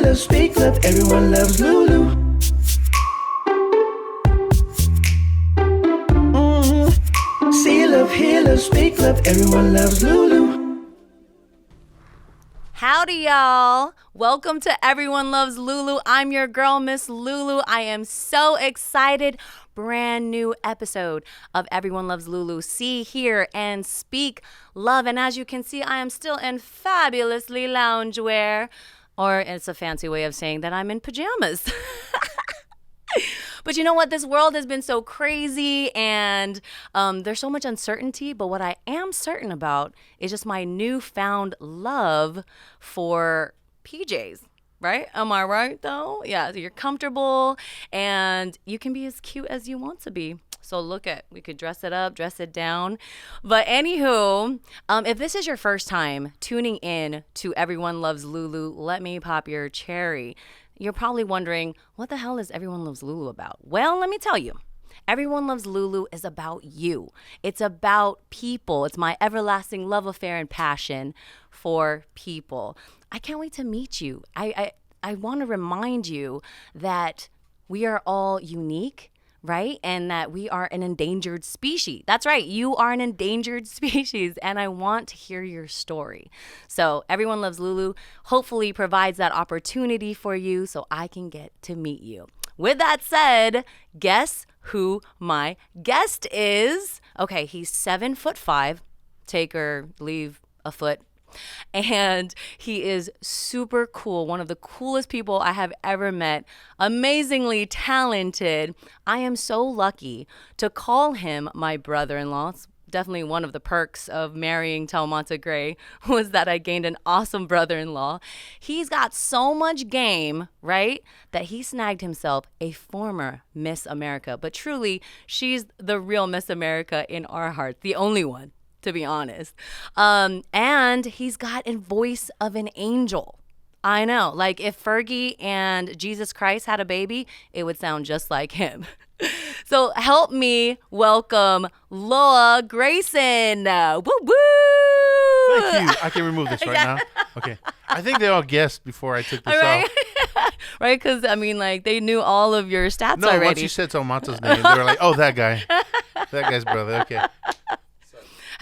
healer, speak love, everyone loves Lulu. See love, healer, speak love, everyone loves Lulu. Howdy, y'all. Welcome to Everyone Loves Lulu. I'm your girl, Miss Lulu. I am so excited. Brand new episode of Everyone Loves Lulu. See, hear, and speak love. And as you can see, I am still in fabulously loungewear. Or it's a fancy way of saying that I'm in pajamas. But you know what? This world has been so crazy and there's so much uncertainty. But what I am certain about is just my newfound love for PJs. Right? Am I right, though? Yeah, so you're comfortable and you can be as cute as you want to be. So we could dress it up, dress it down. But anywho, if this is your first time tuning in to Everyone Loves Lulu, let me pop your cherry. You're probably wondering, what the hell is Everyone Loves Lulu about? Well, let me tell you. Everyone Loves Lulu is about you. It's about people. It's my everlasting love affair and passion for people. I can't wait to meet you. I want to remind you that we are all unique, right? And that we are an endangered species. That's right. You are an endangered species, and I want to hear your story. So Everyone Loves Lulu hopefully provides that opportunity for you so I can get to meet you. With that said, guess who my guest is? Okay, he's 7'5", take or leave a foot. And he is super cool, one of the coolest people I have ever met, amazingly talented. I am so lucky to call him my brother-in-law. It's definitely one of the perks of marrying Taumata Gray was that I gained an awesome brother-in-law. He's got so much game, right, that he snagged himself a former Miss America. But truly, she's the real Miss America in our hearts, the only one, to be honest. And he's got a voice of an angel. I know, like if Fergie and Jesus Christ had a baby, it would sound just like him. So help me welcome Loa Greyson. Woo woo! Thank you. I can remove this right now. Okay. I think they all guessed before I took this right? off. Right, because I mean, like they knew all of your stats No, already. once you said Tomato's name, they were like, "Oh, that guy, that guy's brother." Okay.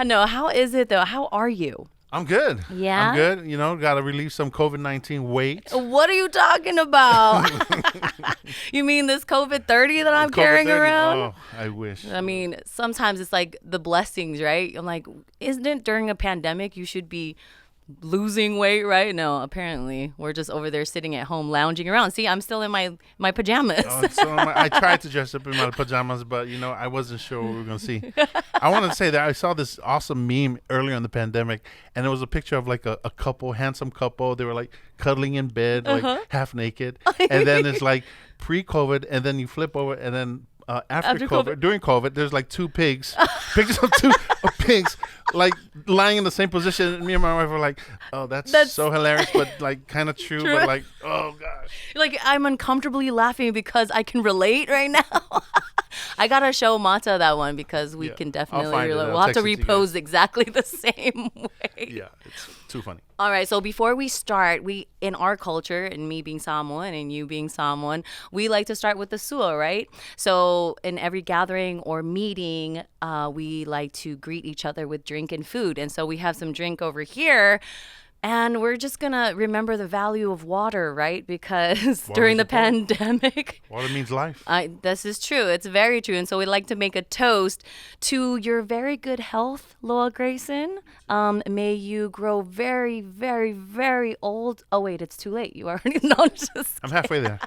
I know. How is it though? How are you? I'm good. Yeah? I'm good. You know, got to relieve some COVID-19 weight. What are you talking about? You mean this COVID-30 that I'm carrying COVID-30? around? Oh, I wish. I mean, sometimes it's like the blessings, right? I'm like, isn't it during a pandemic you should be losing weight, right? No, apparently we're just over there sitting at home lounging around. See, I'm still in my pajamas. I tried to dress up in my pajamas, but you know, I wasn't sure what we were gonna see. I wanted to say that I saw this awesome meme earlier in the pandemic, and it was a picture of like a couple, handsome couple. They were like cuddling in bed, like half naked, and then it's like pre-COVID, and then you flip over, and then after COVID, during COVID, there's like two pigs, pictures of two pigs, like lying in the same position. And me and my wife were like, "Oh, that's so hilarious," but like kind of true, but like, oh gosh, like I'm uncomfortably laughing because I can relate right now. I gotta show Mata that one because we can definitely relate. We'll have to repose exactly the same way. Yeah, it's too funny. All right, so before we start, in our culture, and me being Samoan and you being Samoan, we like to start with the sua, right? So in every gathering or meeting, we like to greet each other with drink and food. And so we have some drink over here. And we're just going to remember the value of water, right? Because during the pandemic, water means life. This is true. It's very true. And so we'd like to make a toast to your very good health, Loa Greyson. May you grow very, very, very old. Oh, wait, it's too late. You already know. I'm halfway there.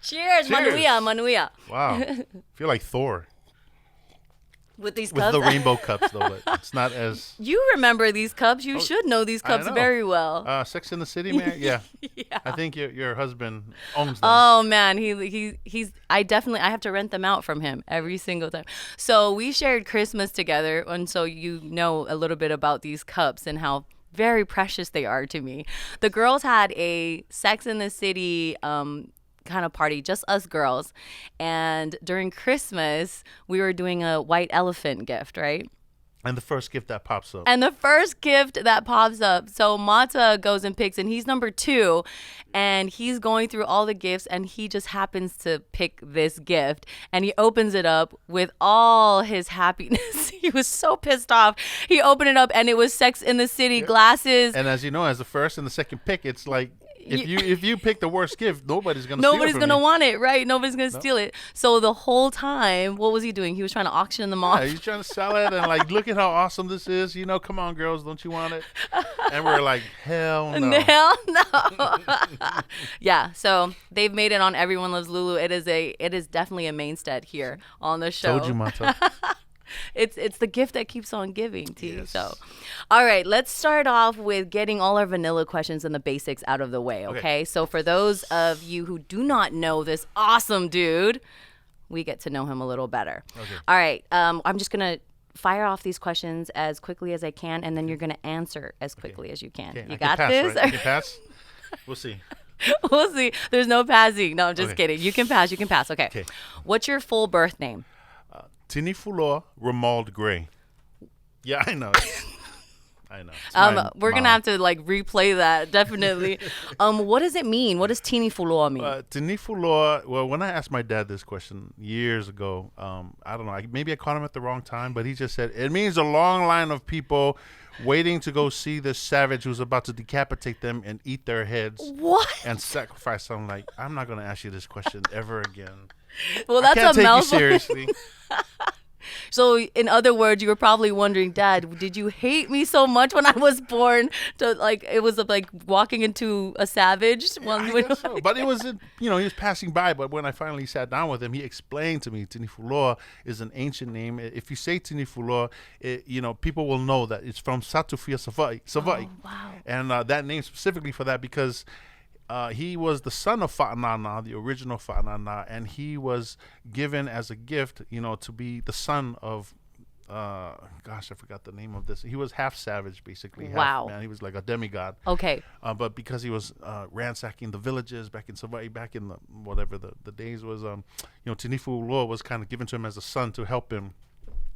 Cheers. Manuia, manuia. Wow. I feel like Thor. With these cups? With the rainbow cups, though. But it's not as... You remember these cups. You should know these cups very well. Sex in the City, man? Yeah. Yeah. I think your husband owns them. Oh, man. He's... I have to rent them out from him every single time. So we shared Christmas together. And so you know a little bit about these cups and how very precious they are to me. The girls had a Sex in the City kind of party, just us girls. And during Christmas, we were doing a white elephant gift, right? And the first gift that pops up. And the first gift that pops up, so Mata goes and picks, and he's number 2, and he's going through all the gifts, and he just happens to pick this gift, and he opens it up with all his happiness. He was so pissed off. He opened it up, and it was Sex in the City glasses. And as you know, as the first and the second pick, it's like, if you pick the worst gift, nobody's gonna want it, right? Nobody's gonna steal it. So the whole time, what was he doing? He was trying to auction them off. Yeah, he's trying to sell it and like, look at how awesome this is. You know, come on, girls, don't you want it? And we're like, hell no. Hell no. Yeah. So they've made it on Everyone Loves Lulu. It is definitely a mainstay here on the show. Told you, Mata. It's the gift that keeps on giving, T. Yes. So, all right, let's start off with getting all our vanilla questions and the basics out of the way, okay? So for those of you who do not know this awesome dude, we get to know him a little better. Okay. All right, I'm just going to fire off these questions as quickly as I can, and then you're going to answer as quickly as you can. Okay. You got pass, this? Right? You can pass? We'll see. We'll see. There's no passing. No, I'm just kidding. You can pass. Okay. What's your full birth name? Tinifuloa Romuald Gray. Yeah, I know. I know. We're gonna have to like replay that definitely. What does it mean? What does Tinifuloa mean? Tinifuloa. Well, when I asked my dad this question years ago, I don't know. Maybe I caught him at the wrong time, but he just said it means a long line of people waiting to go see this savage who's about to decapitate them and eat their heads. What? And sacrifice them. Like, I'm not gonna ask you this question ever again. Well, that's I can't a take you seriously. So, in other words, you were probably wondering, Dad, did you hate me so much when I was born? It was like walking into a savage. I guess so. But it was, he was passing by. But when I finally sat down with him, he explained to me, Tinifuloa is an ancient name. If you say Tinifuloa, people will know that it's from Satufia Savai. Oh, wow. And that name specifically for that because he was the son of Fa'anana, the original Fa'anana, and he was given as a gift, to be the son of, I forgot the name of this. He was half savage, basically. Wow. Half man. He was like a demigod. Okay. But because he was ransacking the villages back in Savai, back in the days was, Tinifuloa was kind of given to him as a son to help him,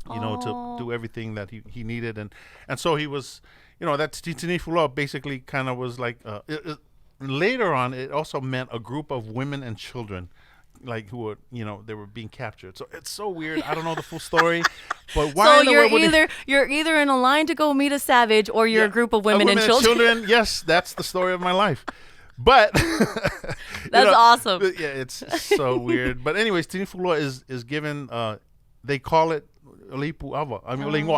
to do everything that he needed. And so he was, that Tinifuloa basically kind of was like, later on, it also meant a group of women and children, like who were, they were being captured. So it's so weird. I don't know the full story, but why? So you're either in a line to go meet a savage, or you're a group of women and children. Yes, that's the story of my life. But that's awesome. Yeah, it's so weird. But anyways, Tinifuloa is given. They call it Lipu Ava. I mean,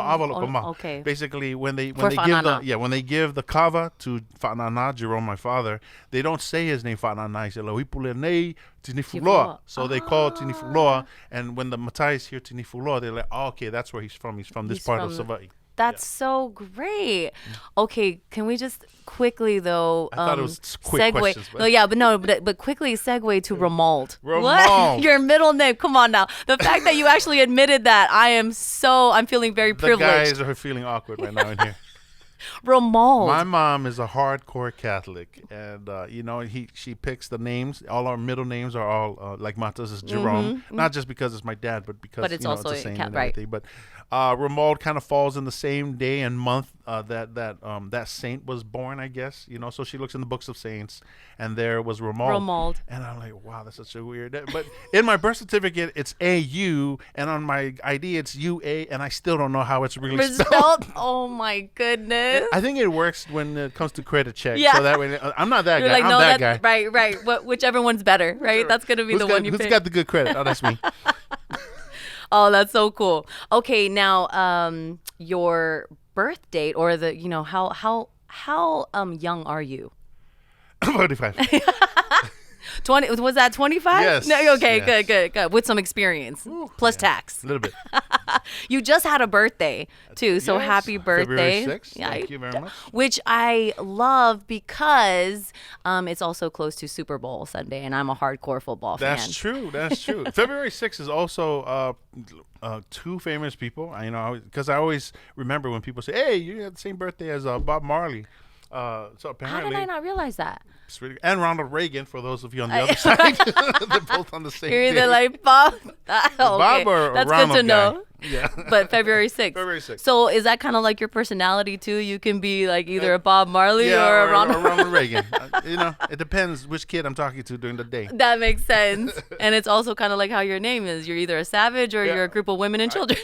okay. Basically, when they give the kava to Fa'anana, Jerome, my father, they don't say his name Fa'anana. He said Lohipulenei Tinifuloa. So they call it Tinifuloa, and when the Matais hear Tinifuloa, they're like, oh, okay, that's where he's from. He's from this part of Savai. That's so great. Okay, can we just quickly though? I thought it was quick questions. But quickly segue to Romuald. Romuald. What? Your middle name? Come on now. The fact that you actually admitted that, I'm feeling very privileged. The guys are feeling awkward right now in here. Romuald. My mom is a hardcore Catholic, and she picks the names. All our middle names are all like Mata's is Jerome, not just because it's my dad, but because it's also it's a saint and right. everything. But Romuald kind of falls in the same day and month that saint was born, I guess. So she looks in the books of saints, and there was Romuald. And I'm like, wow, that's such a weird. But in my birth certificate, it's AU, and on my ID, it's UA, and I still don't know how it's really spelled. Oh my goodness. I think it works when it comes to credit check. Yeah. So that way, I'm not that You're guy. Like, I'm no, that guy. Right. Whichever one's better, right? That's going to be the one you pick. Who's got the good credit? Oh, that's me. Oh, that's so cool. Okay, now your birth date or the how young are you? 45. 20 was that 25? Yes. No, okay, yes. good. With some experience. Plus tax. A little bit. You just had a birthday too, so yes. Happy birthday. February 6th. Thank you very much. Which I love because it's also close to Super Bowl Sunday, and I'm a hardcore football fan. That's true. February 6th is also two famous people. Because I always remember when people say, "Hey, you had the same birthday as Bob Marley." So How apparently, did I not realize that? it's really, and Ronald Reagan for those of you on the other side. They're both on the same You're day. either like Bob. Okay, Bob or that's Ronald good to guy. know. Yeah. But February 6th. February 6th. So is that kind of like your personality too? You can be like either a Bob Marley Yeah, or a Ronald. Ronald Reagan. It depends which kid I'm talking to during the day. That makes sense. And it's also kind of like how your name is. You're either a savage or Yeah. you're a group of women and children.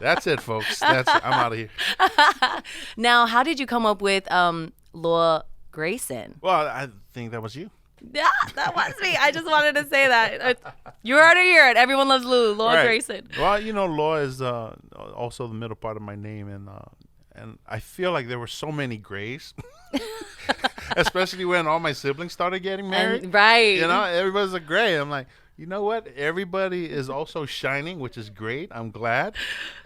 That's it, folks. I'm out of here. Now, how did you come up with Loa Greyson? Well, I think that was you. Yeah, that was me. I just wanted to say that. You heard it here. Everyone loves Loa Right. Greyson. Well, Loa is also the middle part of my name, and I feel like there were so many Grays, especially when all my siblings started getting married. Right. Everybody's a Gray. I'm like, you know what? Everybody is also shining, which is great. I'm glad,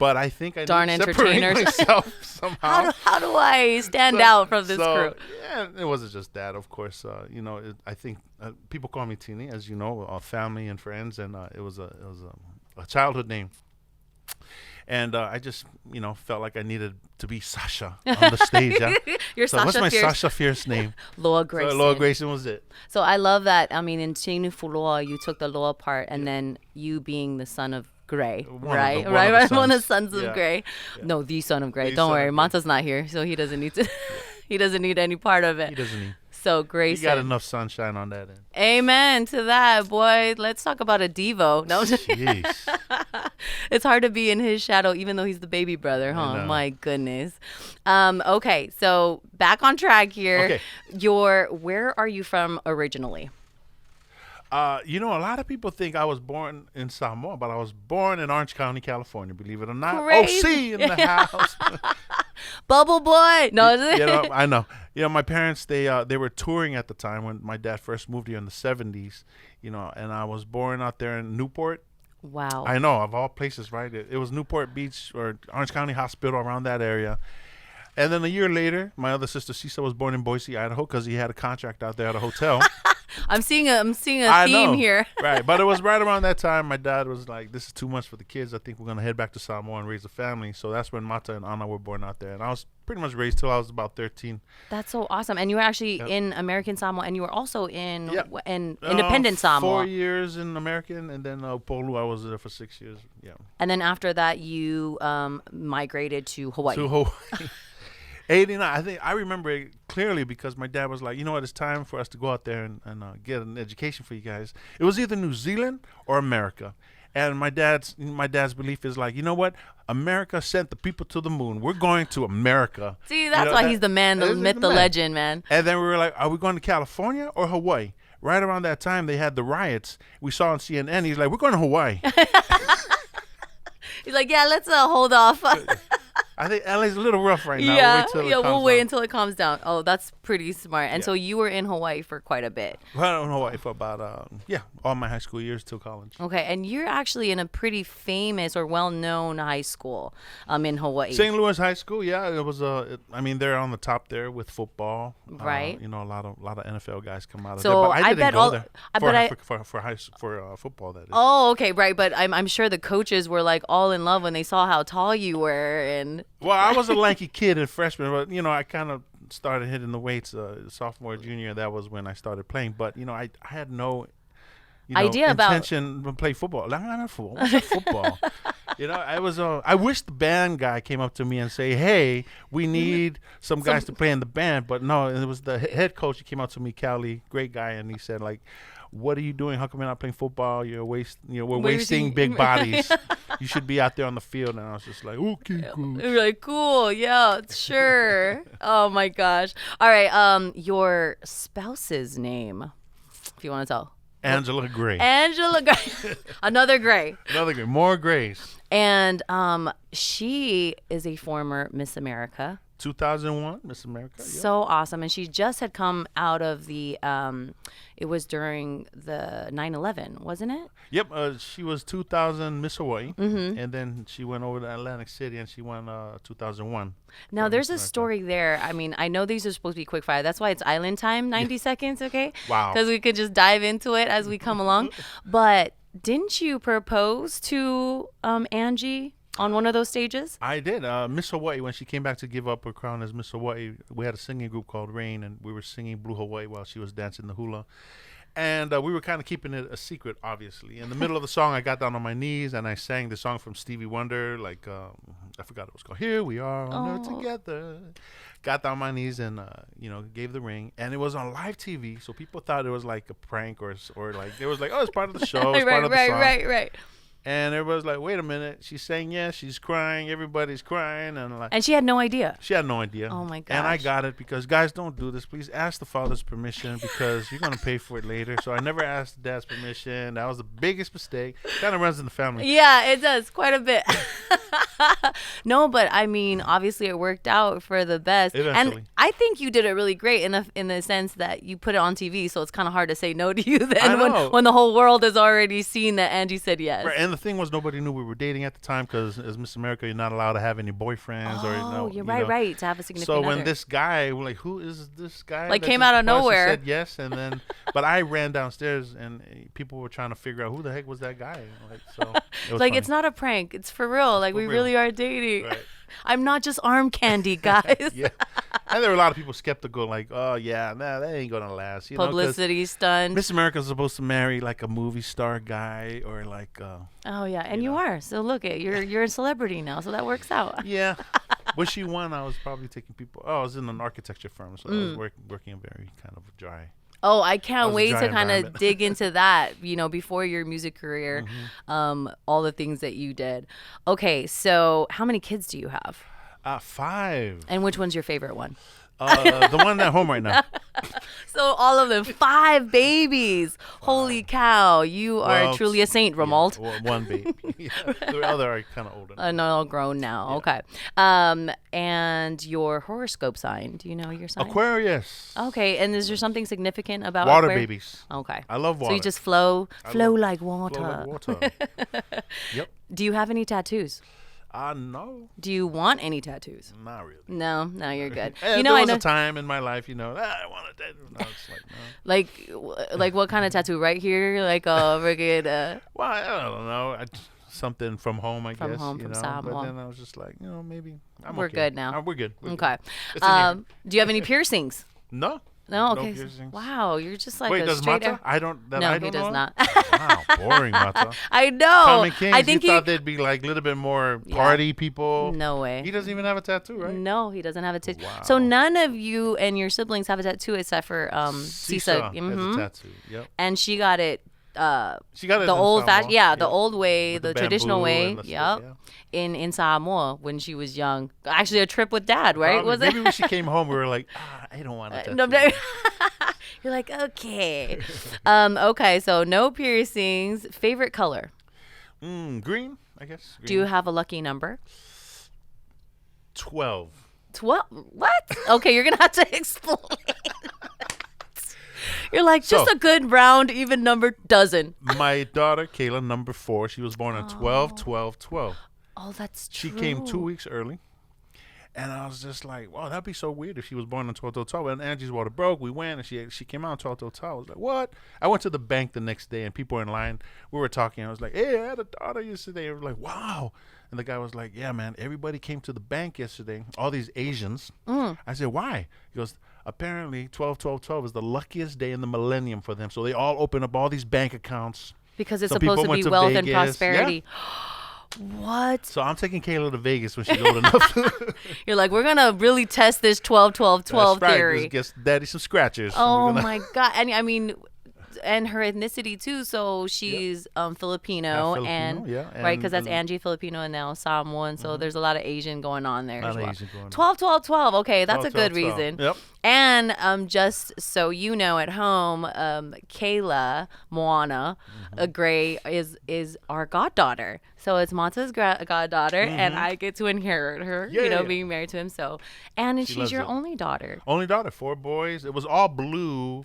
but I think I Darn need to separate entertainers. myself somehow. How do I stand out from this crew? Yeah, it wasn't just that, of course. I think people call me Tini, as you know, family and friends, and it was a childhood name. And I just, felt like I needed to be Sasha on the stage. Yeah? You're So Sasha what's my Fierce. Sasha Fierce name? Loa Greyson. So Loa Greyson was it. So I love that. I mean, in Chinu Fuloa, you took the Loa part, and then you being the son of Gray, right? one Right, of the right. One of the sons. sons Yeah. of Gray. Yeah. No, the son of Gray. The Don't son worry, of Gray. Manta's not here, so he doesn't need to. He doesn't need any part of He it. doesn't need. So You Grayson. got enough sunshine on that end. Amen to that, boy. Let's talk about a Devo. No, Jeez. it's hard to be in his shadow, even though he's the baby brother, huh? know. My goodness. Okay, so back on track here. Okay. Where are you from originally? A lot of people think I was born in Samoa, but I was born in Orange County, California. Believe it or not. Crazy. OC in the house. Bubble boy. No, I know. My parents they were touring at the time when my dad first moved here in the 70s. And I was born out there in Newport. Wow. I know, of all places, right? It was Newport Beach or Orange County Hospital, around that area. And then a year later, my other sister Cisa was born in Boise, Idaho, because he had a contract out there at a hotel. I'm seeing a I theme know. here. Right, but it was right around that time my dad was like, this is too much for the kids. I think we're going to head back to Samoa and raise a family. So that's when Mata and Anna were born out there. And I was pretty much raised till I was about 13. That's so awesome. And you were actually Yep. in American Samoa, and you were also in Yep. in independent Samoa. 4 years in American, and then Polu, I was there for 6 years. Yeah. And then after that, you migrated to Hawaii. To Hawaii. 89. I think I remember it clearly because my dad was like, you know what, it's time for us to go out there and get an education for you guys. It was either New Zealand or America. And my dad's belief is like, you know what? America sent the people to the moon. We're going to America. See, that's why he's the man, the he's myth, the man. legend, man. And then we were like, are we going to California or Hawaii? Right around that time, they had the riots. We saw on CNN. He's like, we're going to Hawaii. He's like, yeah, let's hold off. I think LA's a little rough right now. Yeah, We'll wait wait until it calms down. Oh, that's pretty smart. And Yeah. so you were in Hawaii for quite a bit. Well, in Hawaii for about all my high school years till college. Okay, and you're actually in a pretty famous or well-known high school in Hawaii. St. Louis High School, yeah, it was. They're on the top there with football. Right. A lot of NFL guys come out of So there. But I I didn't bet go all- there I for bet for football. That is. Oh, okay, right. But I'm sure the coaches were like all in love when they saw how tall you were, and Well, I was a lanky kid in freshman, but I kind of started hitting the weights sophomore, junior. That was when I started playing. But I had no Idea about- intention to play football. Not football. What's a football? I was. I wish the band guy came up to me and say, "Hey, we need some guys to play in the band." But no, it was the head coach. He came up to me, Cali, great guy, and he said, like, "What are you doing? How come you're not playing football? We're wasting big bodies. You should be out there on the field." And I was just like, "Okay, cool." you're like, cool, yeah, sure. Oh my gosh. All right. Your spouse's name, if you want to tell. Angela Gray. Angela Gray. Another Gray. Another Gray. More Grays. And she is a former Miss America. 2001, Miss America. Yeah. So awesome. And she just had come out of the, it was during the 9/11, wasn't it? Yep. She was 2000 Miss Hawaii. Mm-hmm. And then she went over to Atlantic City and she won 2001. Now, there's a Miss America. story there. I mean, I know these are supposed to be quick fire. That's why it's island time, 90 seconds, okay? Wow. Because we could just dive into it as we come along. But didn't you propose to Angie on one of those stages? I did. Miss Hawaii, when she came back to give up her crown as Miss Hawaii, we had a singing group called Rain, and we were singing Blue Hawaii while she was dancing the hula. And we were kind of keeping it a secret, obviously. In the middle of the song, I got down on my knees and I sang the song from Stevie Wonder, like, I forgot it was called, Here We Are on Earth Together. Got down on my knees and, gave the ring. And it was on live TV, so people thought it was like a prank or like, it was like, oh, it's part of the show, it's part of the song. Right. And everybody's like, wait a minute. She's saying yes. She's crying. Everybody's crying. And she had no idea. She had no idea. Oh, my gosh. And I got it because, guys, don't do this. Please ask the father's permission because you're going to pay for it later. So I never asked the dad's permission. That was the biggest mistake. Kind of runs in the family. Yeah, it does. Quite a bit. No, but I mean, obviously it worked out for the best. Eventually. And I think you did it really great in the sense that you put it on TV, so it's kind of hard to say no to you then when the whole world has already seen that Angie said yes. Right, and the thing was, nobody knew we were dating at the time because as Miss America, you're not allowed to have any boyfriends. You're right, to have a significant other. So when other. this guy, we're like, who is this guy? Like came out of nowhere. Said yes, and then, but I ran downstairs and people were trying to figure out who the heck was that guy. Like, so it was like funny. It's not a prank. It's for real. Like we really are dating. Right. I'm not just arm candy, guys. Yeah. And there were a lot of people skeptical, like, oh, yeah, nah, that ain't going to last. Publicity stunt. Miss America's supposed to marry, like, a movie star guy or, like... oh, yeah. And you are. So, look, you're a celebrity now, so that works out. Yeah. When she won, I was probably taking people... Oh, I was in an architecture firm, so I was working very kind of dry... Oh, I can't wait to kind of dig into that, before your music career, all the things that you did. Okay, so how many kids do you have? 5. And which one's your favorite one? The one at home right now. So all of them, 5 babies. Holy cow, you are truly a saint, Romuald. Yeah, one baby. The other are kind of older. Not all grown now. Yeah. Okay. And your horoscope sign, do you know your sign? Aquarius. Okay, and is there something significant about water babies? Okay. I love water. So you just flow like water. Flow like water. Yep. Do you have any tattoos? No. Do you want any tattoos? Not really. No, you're good. There was a time in my life, I want a tattoo. No, it's like, no. Like what kind of tattoo? Right here? Like a friggin'... well, I don't know. Something from home, I guess. From home, from Samoan. But then I was just like, maybe we're okay. good now. We're good. Okay. Good. Do you have any piercings? No. No, okay. No piercings. Wow, you're just like Wait, a does straight... Mata? No, he does not. Wow, boring Mata. I know. Common Kings, I think you thought they'd be like a little bit more party people. No way. He doesn't even have a tattoo, right? No, he doesn't have a tattoo. Wow. So none of you and your siblings have a tattoo except for Sisa Sisa. has a tattoo. Yep. And she got it. She got it the in old Samoa. the old way, the traditional way. Yep. In Samoa when she was young. Actually, a trip with Dad, right? Probably. Was Maybe it? when she came home, we were like, I don't want a tattoo. No. You're like, okay. Okay, so no piercings. Favorite color? Green, I guess. Green. Do you have a lucky number? 12. 12? What? Okay, you're going to have to explain. You're like, just a good round, even number dozen. My daughter, Kayla, number 4, she was born on 12/12/12. Oh, that's true. She came 2 weeks early. And I was just like, wow, that'd be so weird if she was born on 12/12/12. And Angie's water broke. We went, and she came out on 12/12/12. I was like, what? I went to the bank the next day, and people were in line. We were talking. I was like, hey, I had a daughter yesterday. They were like, wow. And the guy was like, yeah, man, everybody came to the bank yesterday, all these Asians. I said, why? He goes, apparently 12/12/12 is the luckiest day in the millennium for them. So they all open up all these bank accounts. Because it's Some supposed to people be went to wealth and Vegas. prosperity. Yeah. What? So I'm taking Kayla to Vegas when she's old enough. You're like, we're going to really test this 12/12/12 That's right. theory. Let's get daddy some scratchers. Oh, my God. And I mean... And her ethnicity too, so she's Filipino, and right, because that's Angie Filipino and now Samoan, so there's a lot of Asian going on there as well. 12/12/12. Okay, that's a good reason. Yep. And just so you know at home, Kayla Moana Gray is our goddaughter. So it's Mata's goddaughter, and I get to inherit her. Being married to him. So, and she's your only daughter. Only daughter, 4 boys. It was all blue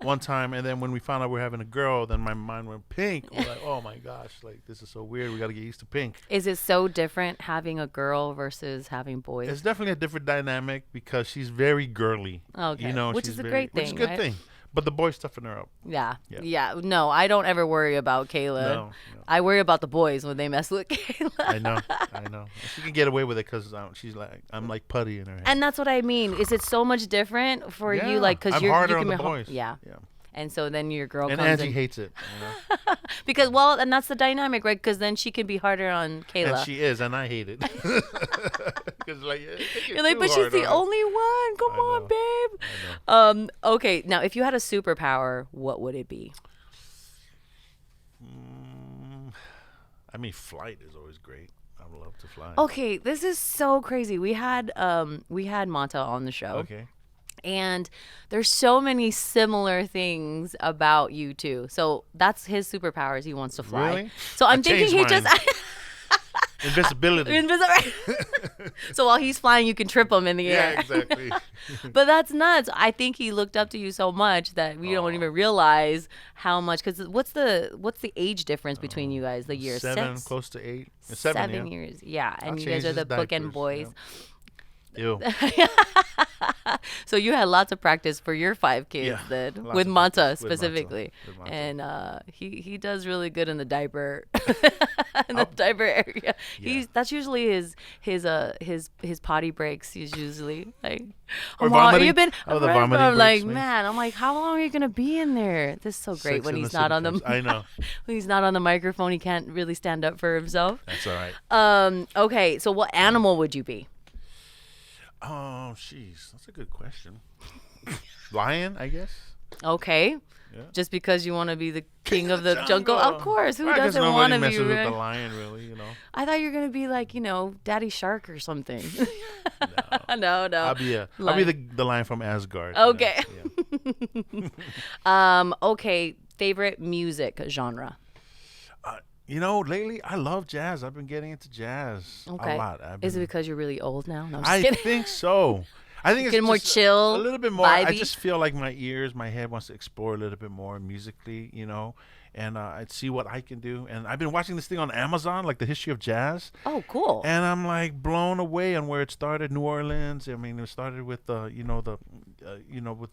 one time, and then when we found out we were having a girl, then my mind went pink. We're like, oh my gosh, like this is so weird. We got to get used to pink. Is it so different having a girl versus having boys? It's definitely a different dynamic because she's very girly. Okay, you know, which is a great thing, which is a good right? thing. But the boys toughen her up. Yeah. No, I don't ever worry about Kayla. No. I worry about the boys when they mess with Kayla. I know. She can get away with it because she's like, I'm like putty in her head. And that's what I mean. Is it so much different for you? Like, because I'm you're harder you on can the be boys. Yeah. And so then your girl And comes Angie in. hates it. Because, and that's the dynamic, right? Because then she can be harder on Kayla. And she is, and I hate it. Because you're like, but she's the only one. Come on, babe. I know. Okay, now if you had a superpower, what would it be? I mean, flight is always great. I would love to fly. Okay, this is so crazy. We had Mata on the show. Okay. And there's so many similar things about you two. So that's his superpowers. He wants to fly. Really? So I'm I thinking changed he mine. just Invisibility. So while he's flying, you can trip him in the air. Yeah, exactly. But that's nuts. I think he looked up to you so much that we don't even realize how much. Because what's the age difference between you guys? The year 7, 6, close to 8. 7 years. Yeah, and I'll you guys change are the his bookend diapers, boys. Ew. So you had lots of practice for your 5 kids Yeah, then lots with of Mata practice with specifically. Mata. And he does really good in the diaper diaper area. Yeah. That's usually his potty breaks. He's usually like, Or Mom, vomiting. you've been Oh, the I'm vomiting like, breaks, man, I'm like, how long are you gonna be in there? This is so great Sex when in he's the not City on the comes. I know. when he's not on the microphone. He can't really stand up for himself. That's all right. Okay, so what animal would you be? Oh, jeez. That's a good question. Lion, I guess. Okay. Yeah. Just because you want to be the king of the jungle? Of course. Who doesn't nobody want to messes be? with Right? the lion, really, you know. I thought you were going to be like, Daddy Shark or something. No. I'll be the lion from Asgard. Okay. Yeah. Okay. Favorite music genre? Lately I love jazz. I've been getting into jazz a lot. Is it because you're really old now? No, I'm just I kidding. think so. I think it's Getting more just chill, a little bit more. I vibey? just feel like my head wants to explore a little bit more musically, and I'd see what I can do. And I've been watching this thing on Amazon, like the history of jazz. Oh, cool. And I'm like blown away on where it started. New Orleans. I mean, it started with with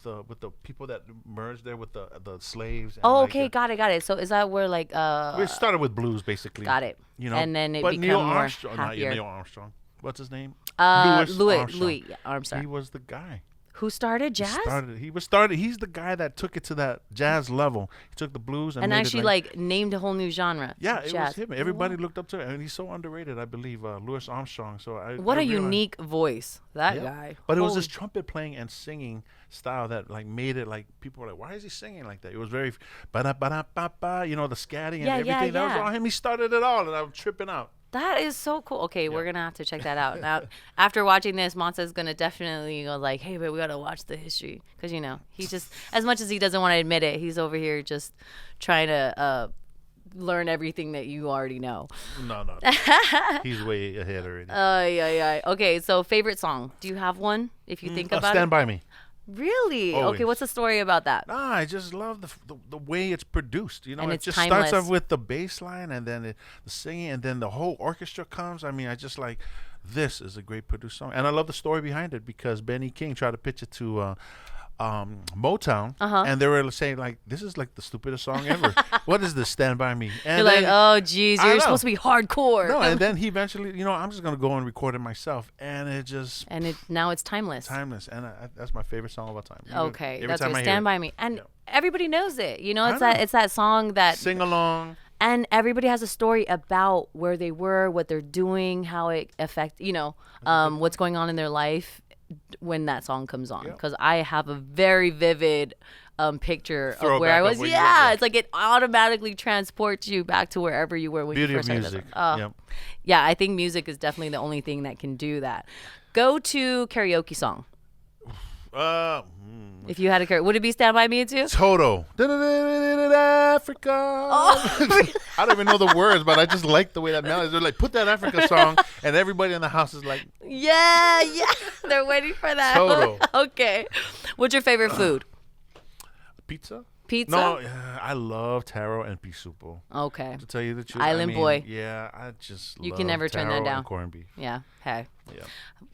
the people that merged there with the slaves. And Oh, okay. Got it. So is that where like it started with blues, basically. Got it. And then it but became Neil more Armstrong, happier. not Neil Armstrong. What's his name? Louis Armstrong. He was the guy. Who started jazz? He's the guy that took it to that jazz level. He took the blues and made actually it like named a whole new genre. Yeah, it jazz. was him. Everybody looked up to him, and he's so underrated, I believe. Louis Armstrong. So what a a unique voice that guy. But it was this trumpet playing and singing style that like made it like people were like, why is he singing like that? It was very ba-da-ba-da-ba-ba, the scatting and everything. That was all him. He started it all, and I was tripping out. That is so cool. Okay, we're gonna have to check that out. Now, after watching this, Monsa's gonna definitely go like, "Hey, but we gotta watch the history," because he's just as much as he doesn't want to admit it, he's over here just trying to learn everything that you already know. No, he's way ahead already. Yeah. Okay, so favorite song? Do you have one? If you think about Stand it. By Me. Really? Always. Okay, what's the story about that? I just love the way it's produced. And it it's just timeless. starts off with the bass line and then the singing and then the whole orchestra comes. I mean, I just like, this is a great produced song. And I love the story behind it because Benny King tried to pitch it to Motown, and they were saying like, this is like the stupidest song ever. What is this, Stand By Me? And You're like, oh geez, you're supposed to be hardcore. No, and then he eventually, I'm just gonna go and record it myself, and now it's timeless. And that's my favorite song of all time. Okay, Every that's time what I hear Stand it. By Me, and Yeah. everybody knows it. It's that song that Sing along. and everybody has a story about where they were, what they're doing, how it affects, what's going on in their life when that song comes on. Because I have a very vivid picture of where I was. It's like it automatically transports you back to wherever you were when Beauty you of first started. music. Yeah, I think music is definitely the only thing that can do that. Go to karaoke song. If you had a karaoke, would it be Stand By Me too? Toto. Africa. I don't even know the words, but I just like the way that melody. They're like, put that Africa song, and everybody in the house is like, yeah. They're waiting for that. Toto. Okay. What's your favorite food? Pizza. Pizza? No, I love taro and pisupo. Okay. To tell you the truth, Island boy. Yeah, I just You love can never turn that taro down. and corned beef. Yeah. Hey. Yeah,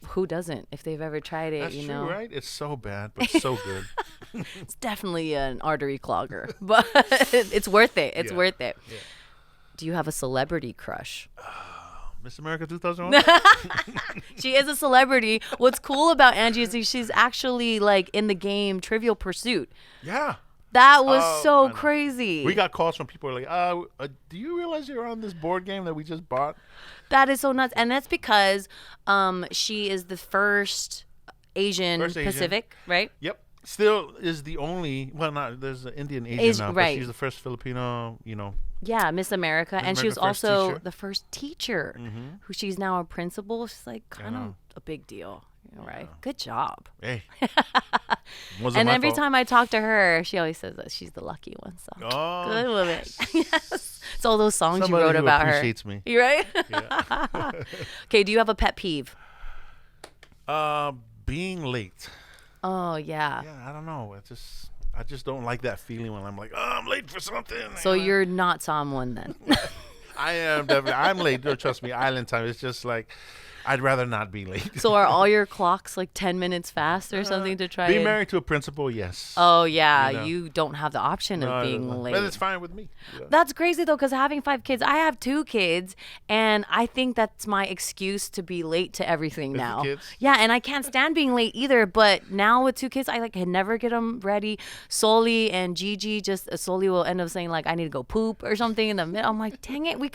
Who doesn't? If they've ever tried it, that's you true, know. right? It's so bad, but so good. It's definitely an artery clogger, but it's worth it. It's Yeah. worth it. Yeah. Do you have a celebrity crush? Miss America 2001. She is a celebrity. What's cool about Angie is she's actually like in the game Trivial Pursuit. Yeah. That was I so know. crazy. We got calls from people who are like, do you realize you're on this board game that we just bought? That is so nuts. And that's because she is the first Asian Pacific, right? Yep. Still is the only, well, not, there's an Indian Asian now, right. but she's the first Filipino, Yeah, Miss America. And she was America, first also teacher. the first teacher who she's now a principal. She's like kind of know. a big deal. Right? Good job. Hey. Wasn't And my every fault. time I talk to her, she always says that she's the lucky one. So Oh, good woman. Yes. It's all those songs somebody you wrote who about her. appreciates me. You right? Yeah. Okay, do you have a pet peeve? Being late. Oh, yeah. Yeah, I don't know. I just don't like that feeling when I'm like, oh, I'm late for something. So you're not someone then. I am definitely. I'm late. Don't trust me. Island time. It's just like I'd rather not be late. So are all your clocks like 10 minutes fast or something to try Being and... married to a principal, yes. Oh, yeah. You know. You don't have the option of being late. But it's fine with me. Yeah. That's crazy though, because having 5 kids, I have 2 kids, and I think that's my excuse to be late to everything With the now. kids? Yeah, and I can't stand being late either. But now with 2 kids, I can never get them ready. Soli and Gigi, Soli will end up saying like, I need to go poop or something in the middle. I'm like, dang it, we're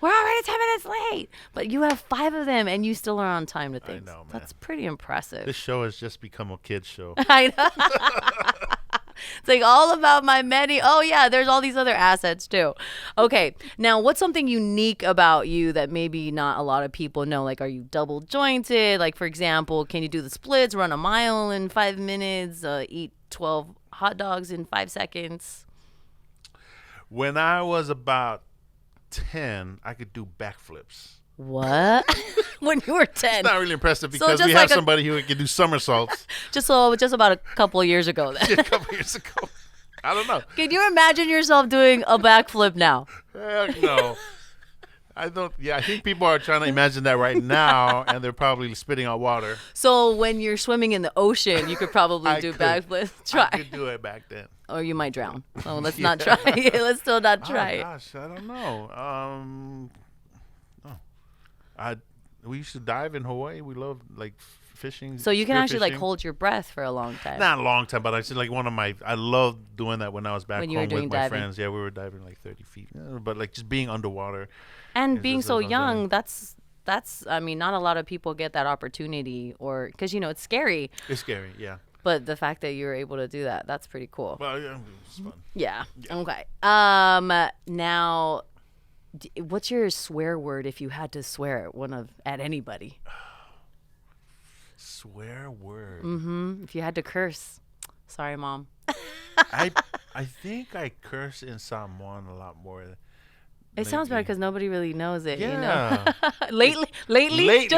already 10 minutes late. But you have 5 of them, and you still are on time to things. know, man. That's pretty impressive. This show has just become a kids show. I know. It's like all about my many. Oh, yeah, there's all these other assets too. Okay, now what's something unique about you that maybe not a lot of people know? Like, are you double jointed? Like, for example, can you do the splits, run a mile in 5 minutes, eat 12 hot dogs in 5 seconds? When I was about 10, I could do backflips. What? When you were 10? It's not really impressive because just we like have somebody who can do somersaults Just about a couple of years ago then. a couple years ago. I don't know. Can you imagine yourself doing a backflip now? Heck no. I don't. Yeah, I think people are trying to imagine that right now, and they're probably spitting out water. So when you're swimming in the ocean, you could probably I do could. backflips. I Try. could do it back then. Or you might drown. So let's not try it. Let's still not try Oh it. gosh, I don't know. We used to dive in Hawaii. We love like fishing. So you can actually like spearfishing. hold your breath for a long time. Not a long time, but I said like I loved doing that when I was back When you were home doing with my diving. friends. Yeah, we were diving like 30 feet. Yeah, but like just being underwater. And It's being just so what I'm young, saying. that's I mean, not a lot of people get that opportunity, or because it's scary. It's scary, yeah. But the fact that you were able to do that, that's pretty cool. Well, yeah, it's fun. Yeah. Okay. Now, what's your swear word if you had to swear at anybody? Swear word. If you had to curse. Sorry, Mom. I think I curse in Samoan a lot more. It sounds bad lately. because nobody really knows it. Yeah. Lately. Lately,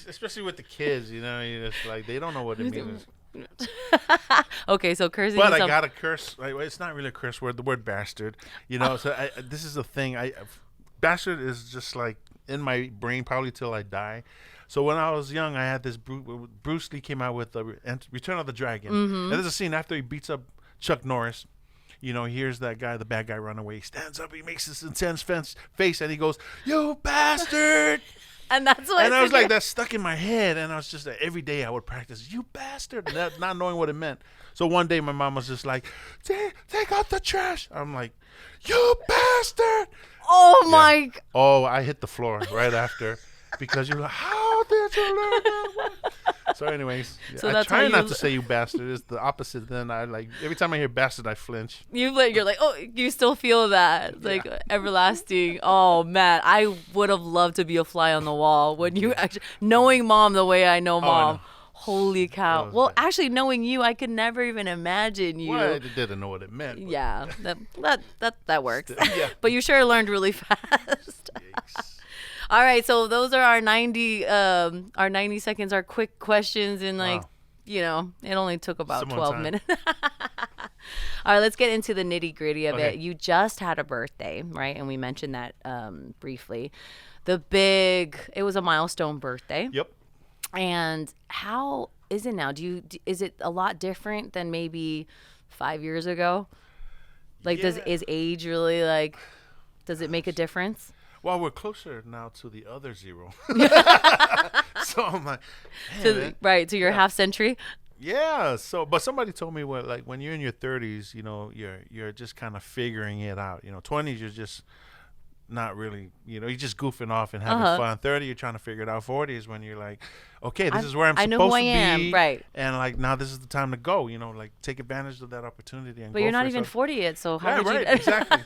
especially with the kids, you just like they don't know what it means. Okay, so cursing. But is I gotta curse. Like, it's not really a curse word. The word bastard. So this is the thing. Bastard is just like in my brain probably till I die. So when I was young, I had this. Bruce Lee came out with the Return of the Dragon, and there's a scene after he beats up Chuck Norris. He hears that guy, the bad guy, run away. He stands up. He makes this intense face, and he goes, "You bastard!" And that's what. And I was like, that's stuck in my head. And I was just every day I would practice, "You bastard," not knowing what it meant. So one day my mom was just like, take out the trash. I'm like, "You bastard!" Oh my. Oh, I hit the floor right after because you're like, "How did you learn that one?" So anyways, So I that's try how not you- to say "you bastard." It's the opposite. Then I like every time I hear "bastard," I flinch. You're like, oh, you still feel that. It's like Yeah. everlasting. Oh, man. I would have loved to be a fly on the wall when you actually, knowing Mom the way I know I Mom. know. Holy cow. was Well, bad. actually, knowing you, I could never even imagine you. Well, I didn't know what it meant. but- Yeah, that works. Yeah. But you sure learned really fast. Yikes. All right, so those are our 90 seconds, our quick questions, and Wow. it only took about Some more 12 time. minutes. All right, let's get into the nitty gritty of Okay. it. You just had a birthday, right? And we mentioned that briefly. It was a milestone birthday. Yep. And how is it now? Is it a lot different than maybe 5 years ago? Like, is age really like, does it make a difference? Well, we're closer now to the other 0. So I'm like, man. To your half century. Yeah. So, but somebody told me when you're in your 30s, you're just kind of figuring it out. 20s, you're just not really, you're just goofing off and having fun. 30, you're trying to figure it out. 40 is when you're like, okay, this is where I'm I know supposed who I to am, be, right? And like now, this is the time to go. Like take advantage of that opportunity and. But go you're not for even stuff. 40 yet, so how Yeah, would right, you? exactly.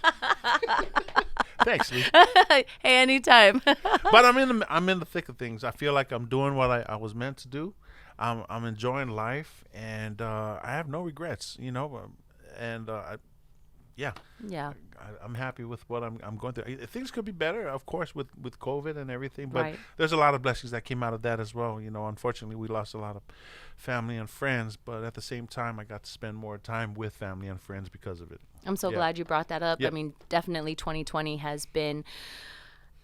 Thanks, Lee. Hey, anytime. But I'm in the thick of things. I feel like I'm doing what I was meant to do. I'm enjoying life, and I have no regrets. And yeah. I'm happy with what I'm going through. Things could be better, of course, with COVID and everything. But Right. there's a lot of blessings that came out of that as well. Unfortunately, we lost a lot of family and friends. But at the same time, I got to spend more time with family and friends because of it. I'm so Yeah. glad you brought that up. Yep. I mean, definitely 2020 has been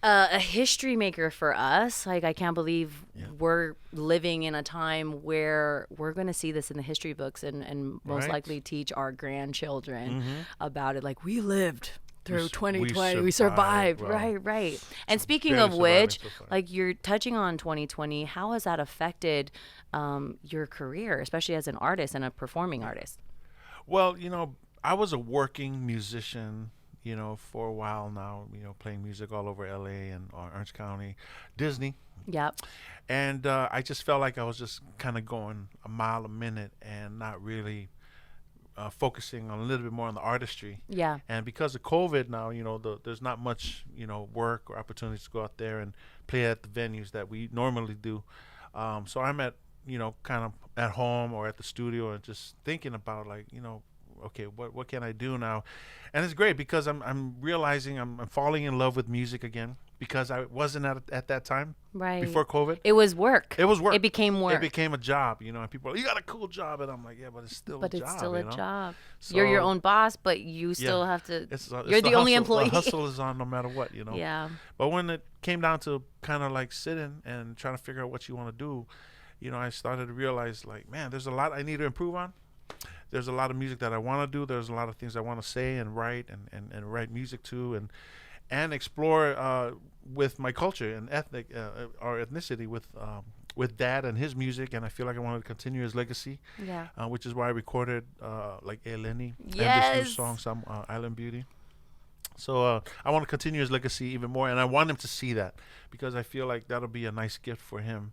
a history maker for us. Like, I can't believe we're living in a time where we're going to see this in the history books and most Right. likely teach our grandchildren about it. Like, we lived through We 2020. We survived. survived. Wow. Right. And speaking barely of which, surviving so far. like, you're touching on 2020, how has that affected your career, especially as an artist and a performing artist? Well, I was a working musician, for a while now, playing music all over LA and Orange County, Disney. Yep. And I just felt like I was just kind of going a mile a minute and not really focusing on a little bit more on the artistry. Yeah. And because of COVID now, there's not much, work or opportunities to go out there and play at the venues that we normally do. So I'm at, kind of at home or at the studio and just thinking about like, okay, what can I do now? And it's great because I'm realizing I'm falling in love with music again because I wasn't at that time. Right. Before COVID. It was work. It was work. It became work. It became a job, and people are, you got a cool job. And I'm like, yeah, but it's still a job. But it's still a job. So, You're your own boss, but you still have to. You're the only hustle. employee. The hustle is on no matter what, Yeah. But when it came down to kind of like sitting and trying to figure out what you want to do, I started to realize like, man, there's a lot I need to improve on. There's a lot of music that I want to do. There's a lot of things I want to say and write and write music to and explore with my culture and our ethnicity with Dad and his music. And I feel like I wanted to continue his legacy. Yeah. Which is why I recorded like Eleni and this new Yes. song, Island Beauty. So I want to continue his legacy even more, and I want him to see that because I feel like that'll be a nice gift for him,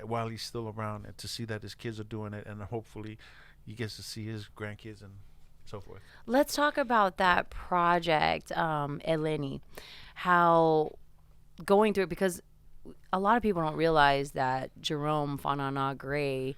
while he's still around, and to see that his kids are doing it, and hopefully he gets to see his grandkids and so forth. Let's talk about that project, Eleni. How going through it, because a lot of people don't realize that Jerome Fanana Gray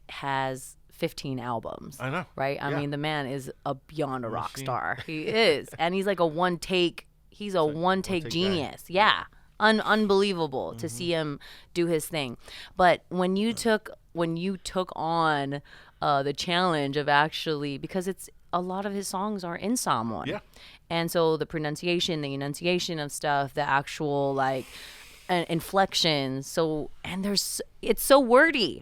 has 15 albums. I know. Right? I Yeah. mean, the man is beyond a rock Machine. star. He is. And he's like a one-take one-take genius. Yeah. Unbelievable to see him do his thing. But when you took on the challenge of actually, because it's a lot of his songs are in Samoan. Yeah. And so the enunciation of stuff, the actual like inflection. So, and it's so wordy.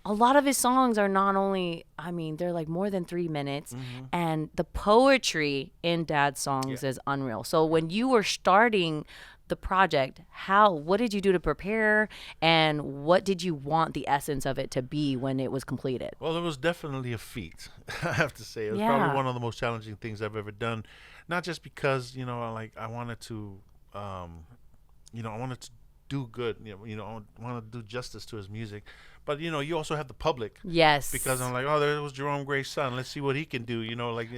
A lot of his songs are not only, I mean, they're like more than 3 minutes, and the poetry in Dad's songs is unreal. So when you were starting the project, what did you do to prepare, and what did you want the essence of it to be when it was completed? Well, it was definitely a feat. I have to say, it was Yeah. probably one of the most challenging things I've ever done. Not just because I wanted to, I wanted to do good. I wanted to do justice to his music, but you also have the public. Yes. Because I'm like, oh, there was Jerome Gray's son. Let's see what he can do.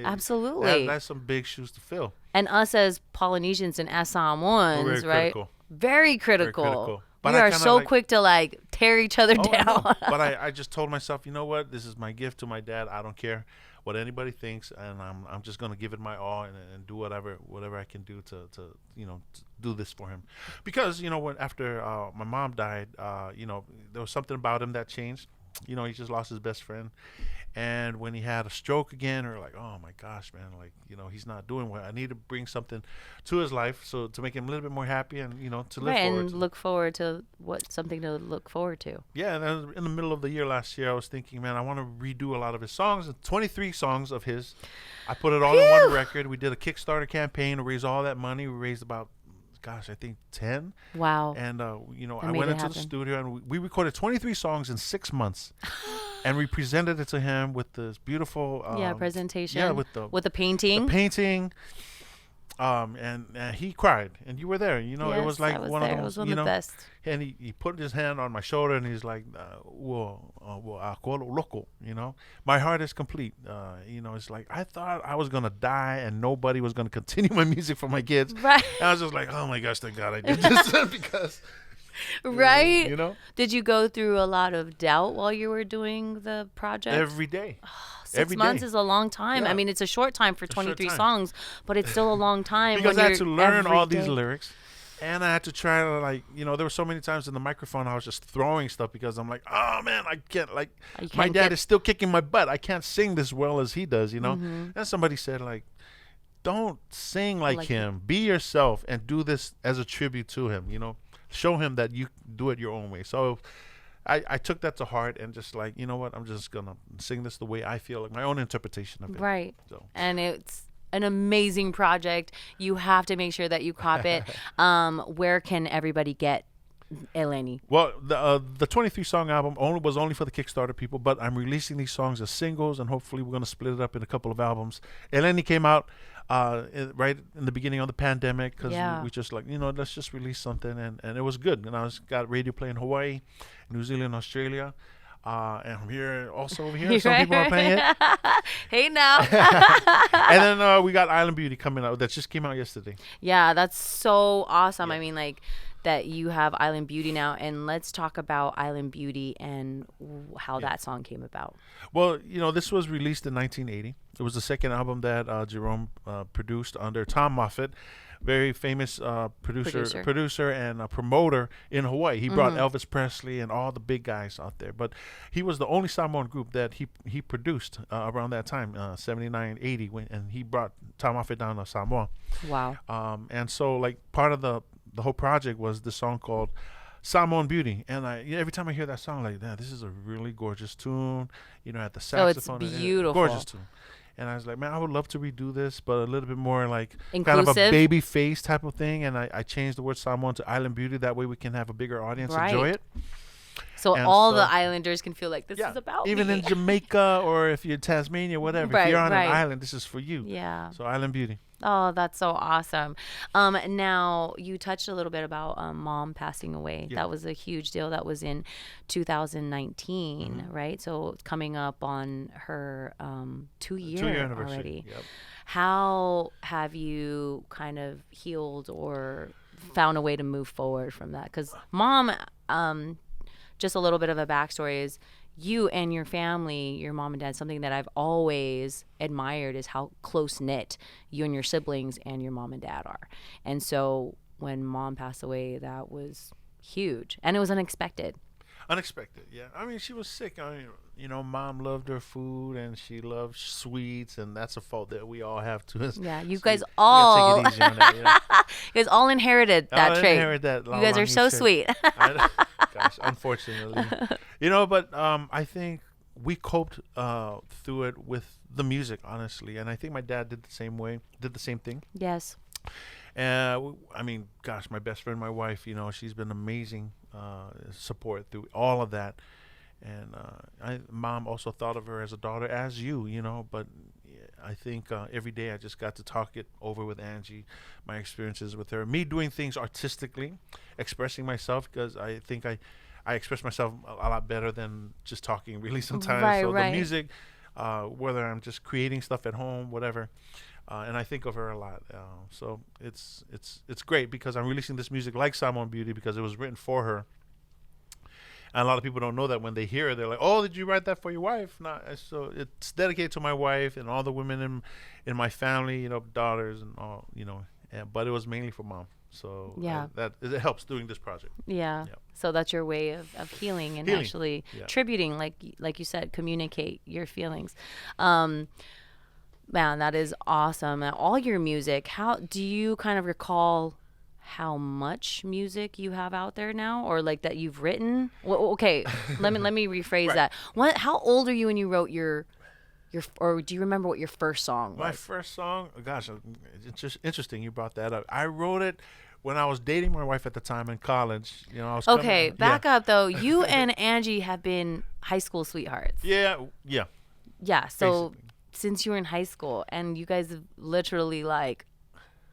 Absolutely. That's some big shoes to fill. And us as Polynesians and as Samoans, We're very right? critical. Very critical. Very critical. But We I are kinda so like- quick to like tear each other Oh, I know. down. But I just told myself, you know what? This is my gift to my dad. I don't care what anybody thinks, and I'm just gonna give it my all and do whatever I can do to do this for him, because when after my mom died, there was something about him that changed. He just lost his best friend, And when he had a stroke again, we were like, oh my gosh, man, like, he's not doing well. I need to bring something to his life so to make him a little bit more happy and, to live Right, forward. and look forward to something to look forward to. Yeah, and then in the middle of the year last year, I was thinking, man, I want to redo a lot of his songs. 23 songs of his. I put it all in one record. We did a Kickstarter campaign to raise all that money. We raised about, I think 10. Wow. And, I made went it into the happen. studio and we recorded 23 songs in 6 months. And we presented it to him with this beautiful presentation. Yeah, with the painting. The painting. And he cried, and you were there. It was like one of those. It was one of the best. And he put his hand on my shoulder, and he's like, loco. My heart is complete. It's like I thought I was gonna die, and nobody was gonna continue my music for my kids. Right. And I was just like, oh my gosh, thank God I did this because. Right. Did you go through a lot of doubt while you were doing the project? Every day. 6 months is a long time. Yeah. I mean, it's a short time for It's a short 23 time. songs, but it's still a long time. Because when I had to you're learn all every these day. lyrics, and I had to try to there were so many times in the microphone I was just throwing stuff because I'm like, oh man, I can't You my can't dad get- is still kicking my butt. I can't sing this well as he does, Mm-hmm. And somebody said don't sing like Like him. Be yourself and do this as a tribute to him. Show him that you do it your own way. So. I took that to heart and just you know what, I'm just gonna sing this the way I feel, like my own interpretation of it. Right. So. And it's an amazing project. You have to make sure that you cop it. Where can everybody get Eleni? Well, the 23 song album was only for the Kickstarter people, but I'm releasing these songs as singles, and hopefully we're going to split it up in a couple of albums. Eleni came out right in the beginning of the pandemic because we just let's just release something, and it was good. And got radio play in Hawaii, New Zealand, Australia. And I'm here also over here. Some people are playing it. Hey now. And then we got Island Beauty coming out. That just came out yesterday. Yeah, that's so awesome. Yeah. I mean, that you have Island Beauty now, and let's talk about Island Beauty and how that song came about. Well, this was released in 1980. It was the second album that Jerome produced under Tom Moffat, very famous producer and promoter in Hawaii. He brought Elvis Presley and all the big guys out there, but he was the only Samoan group that he produced around that time, 79, 80, and he brought Tom Moffat down to Samoa. Wow. And so part of the whole project was this song called Samoan Beauty, and every time I hear that song, this is a really gorgeous tune. At the saxophone, it's beautiful, gorgeous tune. And I was like, man, I would love to redo this, but a little bit more inclusive, kind of a baby face type of thing. And I changed the word Samoan to Island Beauty. That way we can have a bigger audience enjoy it. So And all so- the islanders can feel like this is about even me. in Jamaica or if you're Tasmania, whatever. If Right, you're on right. an island, this is for you. Yeah. So Island Beauty. Oh, that's so awesome. Now you touched a little bit about mom passing away. Yeah. That was a huge deal. That was in 2019, right? So it's coming up on her 2-year 2-year anniversary. already. Yep. How have you kind of healed or found a way to move forward from that? Because mom, just a little bit of a backstory is you and your family, your mom and dad, something that I've always admired is how close-knit you and your siblings and your mom and dad are. And so when mom passed away, that was huge. And it was unexpected. Unexpected, yeah. I mean, she was sick. Mom loved her food and she loved sweets, and that's a fault that we all have too. Yeah, you So guys we gotta all, take it easy on that, you guys all inherited that trait. That You guys are so sweet. Gosh, unfortunately. But I think we coped through it with the music, honestly. And I think my dad did the same thing. Yes. I mean, gosh, my best friend, my wife, she's been amazing support through all of that. And mom also thought of her as a daughter, as you, but I think every day I just got to talk it over with Angie, my experiences with her, me doing things artistically, expressing myself, because I think I express myself a lot better than just talking really sometimes. Right, so right. the music, whether I'm just creating stuff at home, whatever, and I think of her a lot. So it's great because I'm releasing this music like Samoan Beauty because it was written for her. And a lot of people don't know that when they hear it, they're like, "Oh, did you write that for your wife?" So it's dedicated to my wife and all the women in my family, daughters and all, but it was mainly for mom. So Yeah. that it helps doing this project. Yeah. Yep. So that's your way of healing and Healing. actually Yeah. tributing, like you said, communicate your feelings. Man, that is awesome. And all your music, how do you kind of recall how much music you have out there now, or like that you've written? Well, okay, let me rephrase Right. that. What? How old are you when you wrote your, or do you remember what your first song was? My first song, gosh, it's just interesting you brought that up. I wrote it when I was dating my wife at the time in college. You know, I was Okay, back yeah. up though. You and Angie have been high school sweethearts. Yeah, yeah. Yeah. So Basically. since you were in high school, and you guys have literally like,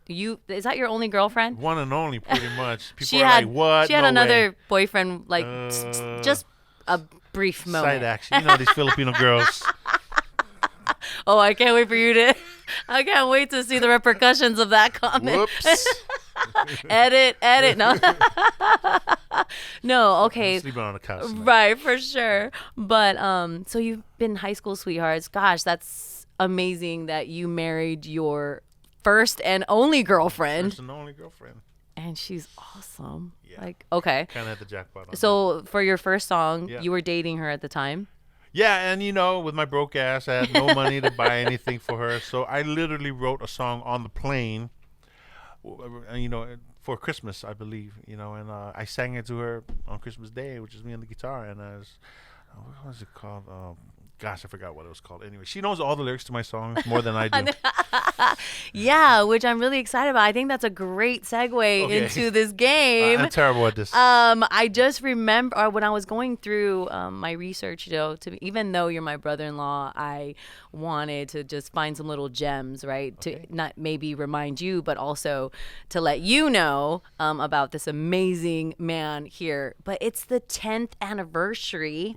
is that your only girlfriend? One and only, pretty much. People She are had like, "What? She had No another way." boyfriend, like just a brief moment. Side action. You know these Filipino girls. Oh, I can't wait for you to. I can't wait to see the repercussions of that comment. Whoops. edit. No. No. Okay. Sleeping on the couch tonight. Right, for sure. But so you've been high school sweethearts. Gosh, that's amazing that you married your first and only girlfriend, First and only girlfriend. and she's awesome. Yeah. Like, okay. Kind of had the jackpot on that. So for your first song, Yeah. you were dating her at the time. Yeah, and you know, with my broke ass, I had no money to buy anything for her. So I literally wrote a song on the plane, you know, for Christmas, I believe, you know, and I sang it to her on Christmas Day, which is me on the guitar. And I was, what was it called? Gosh, I forgot what it was called. Anyway, she knows all the lyrics to my songs more than I do. Yeah, which I'm really excited about. I think that's a great segue Okay. into this game. I'm terrible at this. I just remember when I was going through my research, though, even though you're my brother-in-law, I wanted to just find some little gems, right? Okay. To not maybe remind you, but also to let you know about this amazing man here. But it's the 10th anniversary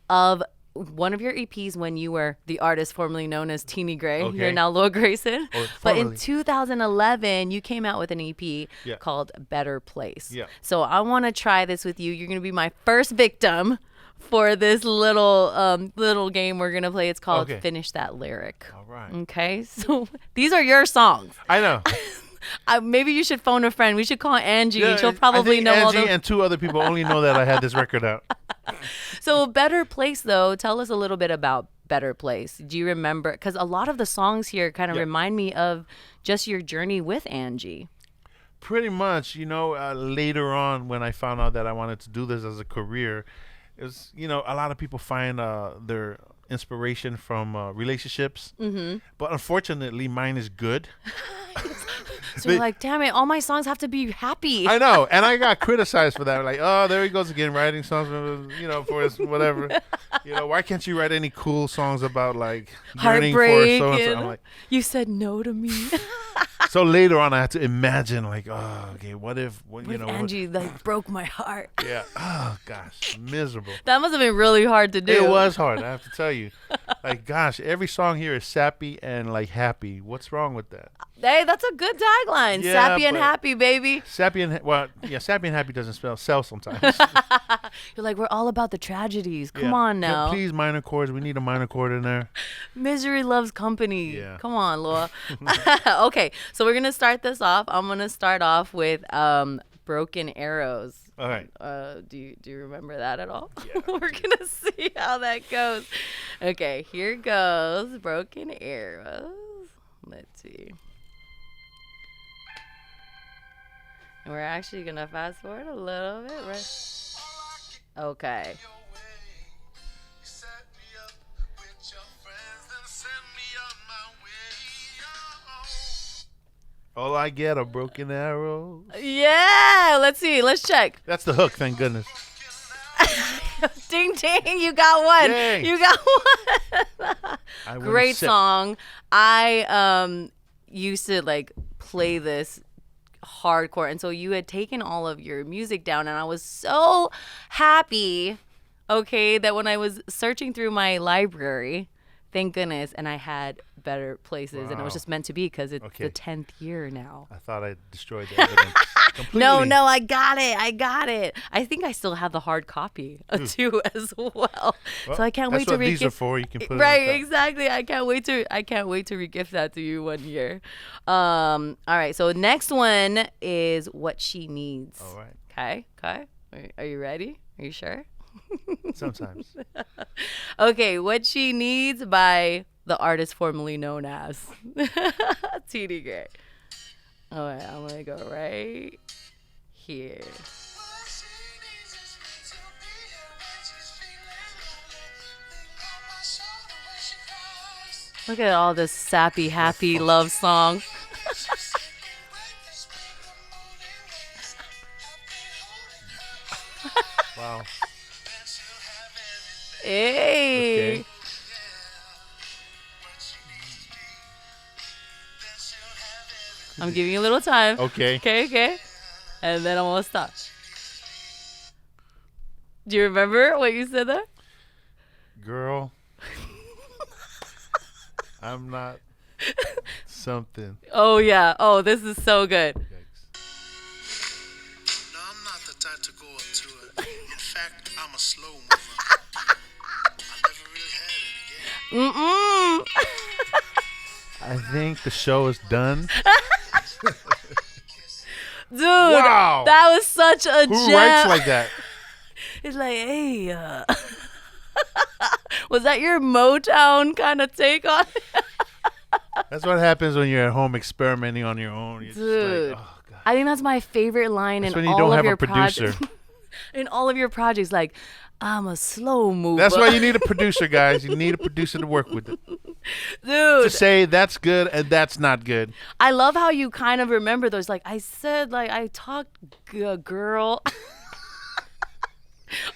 of one of your EPs when you were the artist formerly known as Teeny Gray. Okay. You're now Loa Greyson. Or But in formerly. 2011, you came out with an EP Yeah. called Better Place. Yeah. So I want to try this with you. You're going to be my first victim for this little game we're going to play. It's called Okay. Finish That Lyric. All right. Okay. So these are your songs. I know. Maybe you should phone a friend. We should call Angie. Yeah, She'll I probably think know all Angie the. and two other people only know that I had this record out. So Better Place, though, tell us a little bit about Better Place. Do you remember? Because a lot of the songs here kind of Yeah. remind me of just your journey with Angie. Pretty much, you know, later on when I found out that I wanted to do this as a career, it was, you know, a lot of people find their inspiration from relationships. Mm-hmm. But unfortunately, mine is good. So you're like, damn it, all my songs have to be happy. I know, and I got criticized for that. Like, oh, there he goes again, writing songs, you know, for his whatever. You know, why can't you write any cool songs about like yearning for Heartbreak. so and so? And I'm like, you said no to me. so later on, I had to imagine, like, oh, okay, what if, you What know, if what- Angie like broke my heart? yeah, oh gosh, miserable. That must have been really hard to do. It was hard, I have to tell you. Like, gosh, every song here is sappy and like happy. What's wrong with that? Hey, that's a good tagline. Yeah, Sappy and but- happy, baby. Sappy and sappy and happy doesn't sell sometimes. You're like, we're all about the tragedies. Come Yeah. on now. Please, minor chords. We need a minor chord in there. Misery loves company. Yeah. Come on, Loa. Okay, so we're gonna start this off. I'm gonna start off with Broken Arrows. All right. Do you remember that at all? Yeah, We're gonna see how that goes. Okay, here goes Broken Arrows. Let's see. And we're actually gonna fast forward a little bit, right? Okay. All I get are broken arrows. Yeah, let's see. Let's check. That's the hook, thank goodness. Ding ding, you got one. Yay. You got one. I win Great sip. song. I used to like play this hardcore, and so you had taken all of your music down, and I was so happy, okay, that when I was searching through my library thank goodness, and I had Better Places, and it was Wow. just meant to be because it's Okay. the 10th year now. I thought I destroyed the evidence completely. No, I got it. I think I still have the hard copy too as well. So I can't wait to That's what these are re-gift. for. You can put Right, it on top. exactly. I can't wait to re-gift that to you one year. All right. So next one is What She Needs. All right. Okay. Are you ready? Are you sure? Sometimes. Okay, What She Needs by the artist formerly known as T.D. Gray. All right, I'm gonna go right here. Look at all this sappy, happy love song. Wow. Hey. Okay. I'm giving you a little time. Okay. Okay. And then I'm gonna stop. Do you remember what you said there? Girl. I'm not something. Oh yeah. Oh, this is so good. Yikes. No, I'm not the type to go up to it. In fact, I'm a slow mover. I never really had it again. I think the show is done. Dude, Wow. that was such a Who gem. writes like that? It's like, hey, was that your Motown kind of take on it? That's what happens when you're at home experimenting on your own. You're Dude. just like, oh, God. I think that's my favorite line That's in when you all don't of have your a producer. projects. In all of your projects, like, I'm a slow mover. That's why you need a producer, guys. You need a producer to work with it. Dude, To say that's good and that's not good. I love how you kind of remember those. Like, I said, like, I talked girl.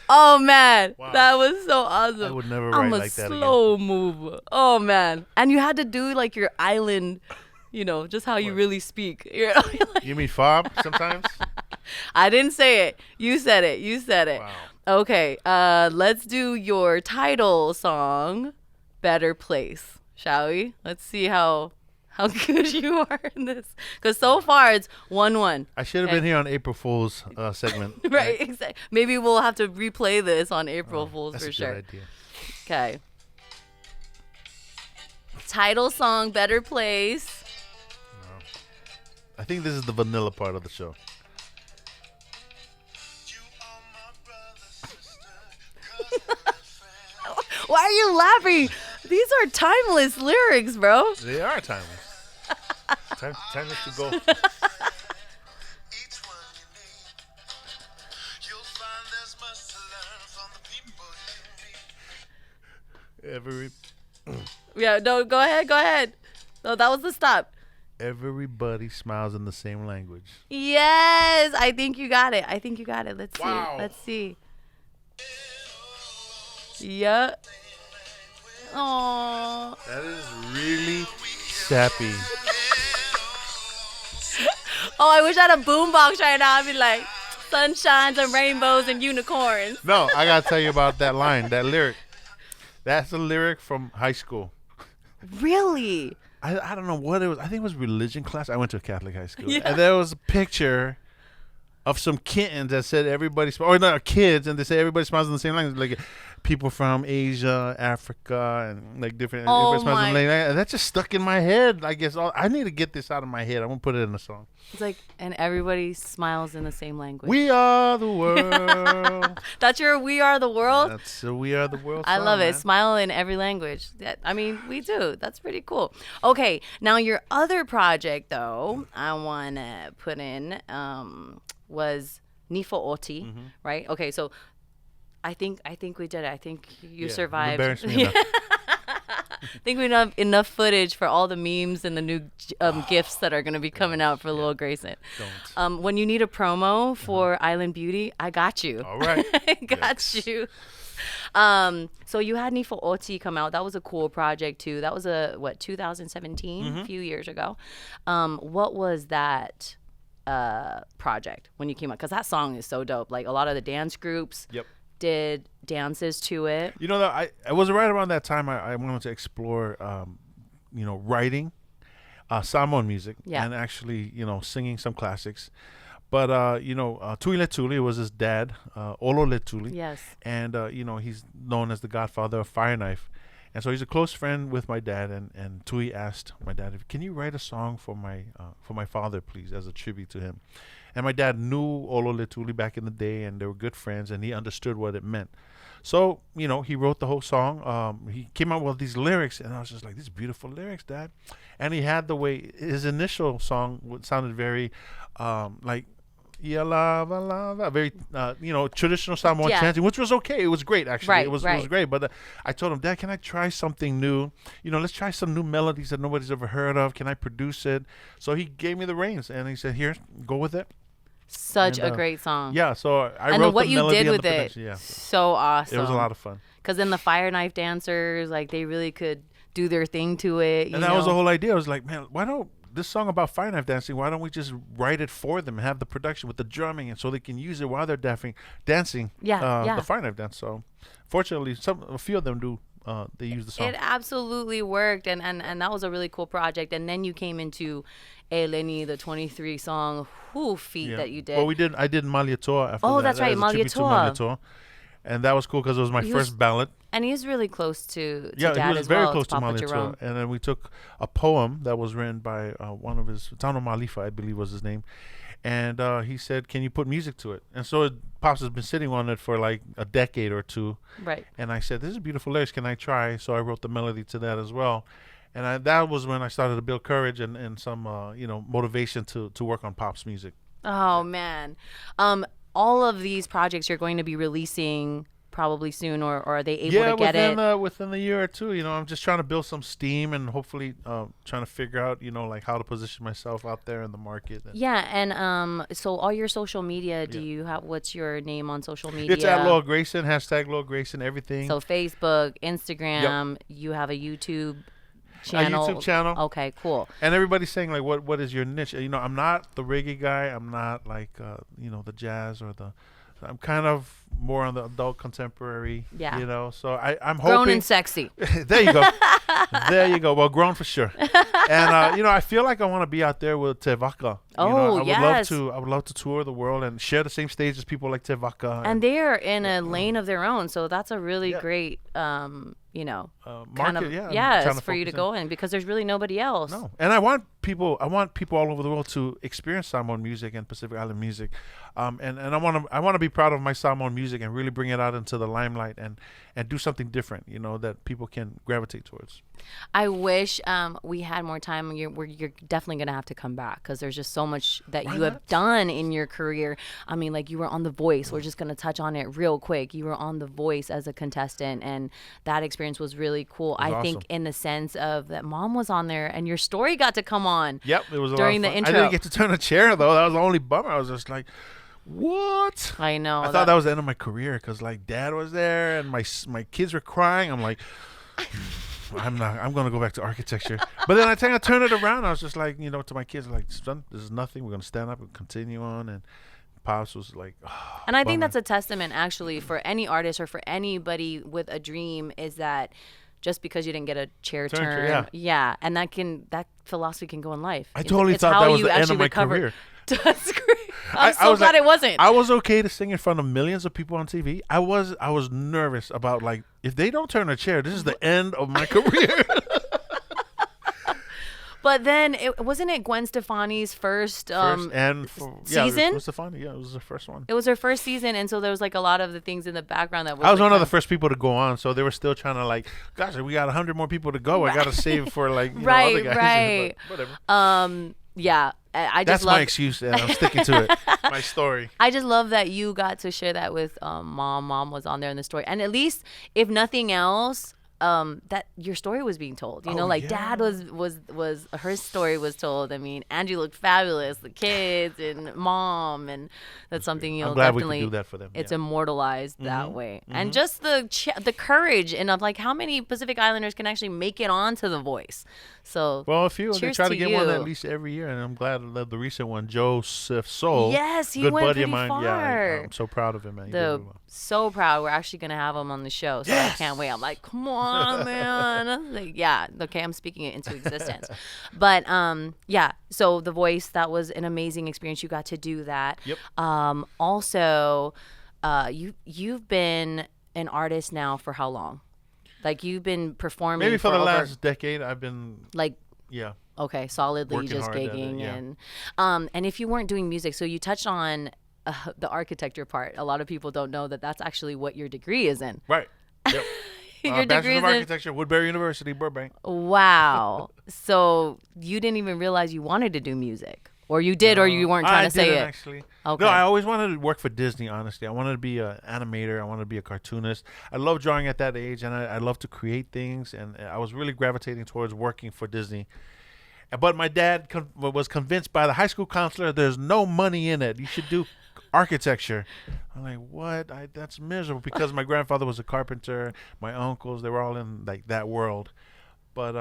Oh, man. Wow. That was so awesome. I would never I'm write a like that again. slow mover. Oh, man. And you had to do, like, your island, just how you really speak. You're like, You mean fob sometimes? I didn't say it. You said it. Wow. Okay. Let's do your title song, Better Place. Shall we? Let's see how good you are in this. Because so far it's 1-1. I should have been here on April Fool's segment. Right, exactly. Maybe we'll have to replay this on April Fool's That's for a sure. good idea. Okay. Title song, Better Place. I think this is the vanilla part of the show. You are my brother, sister, cousin, and friend. Why are you laughing? These are timeless lyrics, bro. They are timeless. Timeless to go. Each one you need. You'll find there's much to learn from the people you meet. Yeah, no, go ahead. No, that was the stop. Everybody smiles in the same language. Yes, I think you got it. Let's Wow. see. Yeah. Aww. That is really sappy. Oh, I wish I had a boombox right now. I'd be like, sunshines and rainbows and unicorns. No, I gotta tell you about that line, that lyric. That's a lyric from high school. Really? I don't know what it was. I think it was religion class. I went to a Catholic high school. Yeah. And there was a picture of some kittens that said everybody smiles, or not kids, and they say everybody smiles in the same language. Like people from Asia, Africa, and like different. Oh everybody smiles in the my- same language. And that just stuck in my head. I guess I need to get this out of my head. I'm going to put it in a song. It's like, and everybody smiles in the same language. We are the world. That's your We Are the World? That's a We Are the World I song, love it. man. Smile in every language. I mean, we do. That's pretty cool. Okay, now your other project, though, I want to put in was Nifo Oti, Mm-hmm. right? Okay, so I think we did it. I think you Yeah, you've survived. embarrassed me enough. I think we have enough footage for all the memes and the new gifts that are going to be coming out for Loa Greyson. Don't. When you need a promo for Island Beauty, I got you. All right. I got Yikes. you. So you had Nifo Oti come out. That was a cool project too. That was 2017, Mm-hmm. a few years ago. What was that project when you came out? Because that song is so dope. Like a lot of the dance groups. Yep. did dances to it. You know, that I was right around that time I wanted to explore, writing Samoan music and actually, singing some classics. But, Tui Letuli was his dad, Olo Letuli. Yes. And, he's known as the godfather of Fire Knife. And so he's a close friend with my dad. And Tui asked my dad, can you write a song for my father, please, as a tribute to him? And my dad knew Olo Letuli back in the day, and they were good friends, and he understood what it meant. So, he wrote the whole song. He came out with these lyrics, and I was just like, these beautiful lyrics, Dad. And he had the way, his initial song sounded very like, yeah, lava, lava, very, traditional Samoan chanting, which was okay. It was great, actually. Right, it was great. But I told him, Dad, can I try something new? Let's try some new melodies that nobody's ever heard of. Can I produce it? So he gave me the reins, and he said, here, go with it. Such a great song. Yeah, so I and wrote what the you melody did and with the it, production. Yeah. so awesome. It was a lot of fun. Because then the Fire Knife dancers, like, they really could do their thing to it. And that was the whole idea. I was like, man, why don't this song about fire knife dancing, why don't we just write it for them and have the production with the drumming, and so they can use it while they're dancing the fire knife dance. So fortunately, a few of them do. They use the song. It absolutely worked, and that was a really cool project. And then you came into Eleni, the 23 song feat that you did. Well, I did Maliatoa after that. Oh, that's right, as a tribute to Maliatoa. And that was cool because it was my first ballad. And he's really close to Dad Dad he was as very well, close to Papa Maliatoa. Jerome. And then we took a poem that was written by one of his, Tano Malifa, I believe was his name. And he said, can you put music to it? And so Pops has been sitting on it for like a decade or two. Right. And I said, this is beautiful lyrics. Can I try? So I wrote the melody to that as well. And that was when I started to build courage and some, motivation to work on Pop's music. Oh, man. All of these projects you're going to be releasing probably soon, or are they able to get it? Within the year or two. I'm just trying to build some steam and hopefully trying to figure out, like how to position myself out there in the market. And so all your social media, do you have, what's your name on social media? It's at Loa Greyson, #Loa Greyson, everything. So Facebook, Instagram, you have a YouTube channel. A YouTube channel. Okay, cool. And everybody's saying like, what is your niche? I'm not the reggae guy. I'm not like the jazz or I'm kind of more on the adult contemporary. Yeah. So I'm hoping. Grown and sexy. There you go. There you go. Well, grown for sure. And I feel like I want to be out there with Tevaka. Yes. I would love to tour the world and share the same stage as people like Tevaka. And they are in a lane of their own, so that's a really great market, for you to go in, because there's really nobody else. No. And I want people all over the world to experience Samoan music and Pacific Island music. And I want to be proud of my Samoan music and really bring it out into the limelight and do something different, that people can gravitate towards. I wish we had more time. You're definitely going to have to come back, because there's just so much that you have done in your career. I mean, like, you were on The Voice. We're just going to touch on it real quick. You were on The Voice as a contestant, and that experience was really cool. I think in the sense of that Mom was on there and your story got to come on. Yep, it was during a lot the of fun. intro. I didn't get to turn a chair, though. That was the only bummer. I was just like, what? I know. I thought that was the end of my career, because like Dad was there and my kids were crying. I'm like, I'm going to go back to architecture. But then I think I turned it around. I was just like, to my kids, like, son, this is nothing. We're going to stand up and continue on. And Pops was like, oh, and I think that's a testament, actually, for any artist or for anybody with a dream, is that just because you didn't get a chair turn, and that philosophy can go in life. I totally thought that was the end of my career. That's great. I'm I was glad like, it wasn't. I was okay to sing in front of millions of people on TV. I was nervous about, like, if they don't turn a chair, this is the end of my career. But then, wasn't it Gwen Stefani's first season? Gwen Stefani, it was the first one. It was her first season, and so there was like a lot of the things in the background that was. I was one of the first people to go on, so they were still trying to, like, gosh, we got 100 more people to go. I got to save for, like, other guys. Right. But whatever. Yeah, I just that's my excuse, and I'm sticking to it. My story. I just love that you got to share that with Mom. Mom was on there in the story, and at least, if nothing else, that your story was being told. Dad was her story was told. I mean, Angie looked fabulous, the kids and Mom, and that's something you'll definitely. We could do that for them. It's immortalized that way, and just the courage and of, like, how many Pacific Islanders can actually make it onto The Voice. So a few. They try to get you. one at least every year, and I'm glad that the recent one, Joseph Soul. Yes, he good went buddy of pretty mine. far. Yeah, I'm so proud of him, man. He did The really well. so proud. We're actually gonna have him on the show, so I can't wait. I'm like, come on, man. Like, yeah, okay, I'm speaking it into existence. But yeah. So The Voice, that was an amazing experience. You got to do that. Yep. Also, you've been an artist now for how long? Like, you've been performing Maybe for the over, last decade. I've been like, yeah. okay, solidly Working just hard at it, gigging. yeah. And if you weren't doing music, so you touched on the architecture part. A lot of people don't know that that's actually what your degree is in. Right. Yep. Your degree Bachelor is of in. Architecture, Woodbury University, Burbank. Wow. So you didn't even realize you wanted to do music, or you did, or you weren't trying to say didn't, it. Actually. Okay. No, I always wanted to work for Disney, honestly. I wanted to be an animator. I wanted to be a cartoonist. I love drawing at that age, and I love to create things, and I was really gravitating towards working for Disney. But my dad was convinced by the high school counselor there's no money in it. You should do architecture. I'm like, what? That's miserable, because my grandfather was a carpenter. My uncles, they were all in like that world. But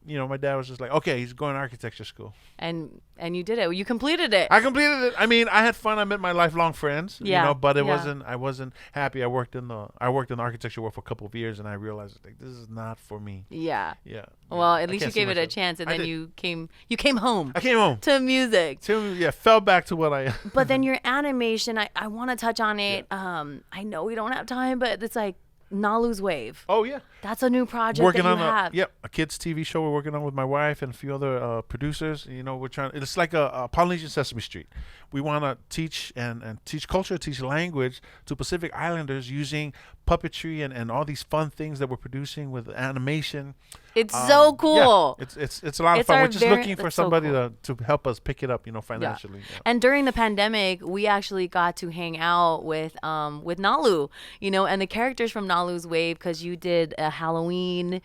my dad was just like, okay, he's going to architecture school. And you did it. You completed it. I completed it. I mean, I had fun. I met my lifelong friends. Yeah, but yeah. I wasn't happy. I worked in the architecture world for a couple of years, and I realized like this is not for me. Yeah. Yeah. Well, at I least you can't see gave it a myself. chance, and I then did. you came home I came home. to music. Fell back to what I. But then your animation, I want to touch on it. I know we don't have time, but it's like Nalu's Wave. Oh yeah. That's a new project Working that you on have. a kids TV show we're working on with my wife and a few other producers. We're trying. It's like a Polynesian Sesame Street. We want to teach and teach culture, teach language to Pacific Islanders using puppetry and all these fun things that we're producing with animation. It's so cool. Yeah, it's a lot of It's fun. our We're just looking for that's so somebody cool. to help us pick it up, financially. Yeah. And during the pandemic, we actually got to hang out with Nalu, and the characters from Nalu's Wave, because you did a Halloween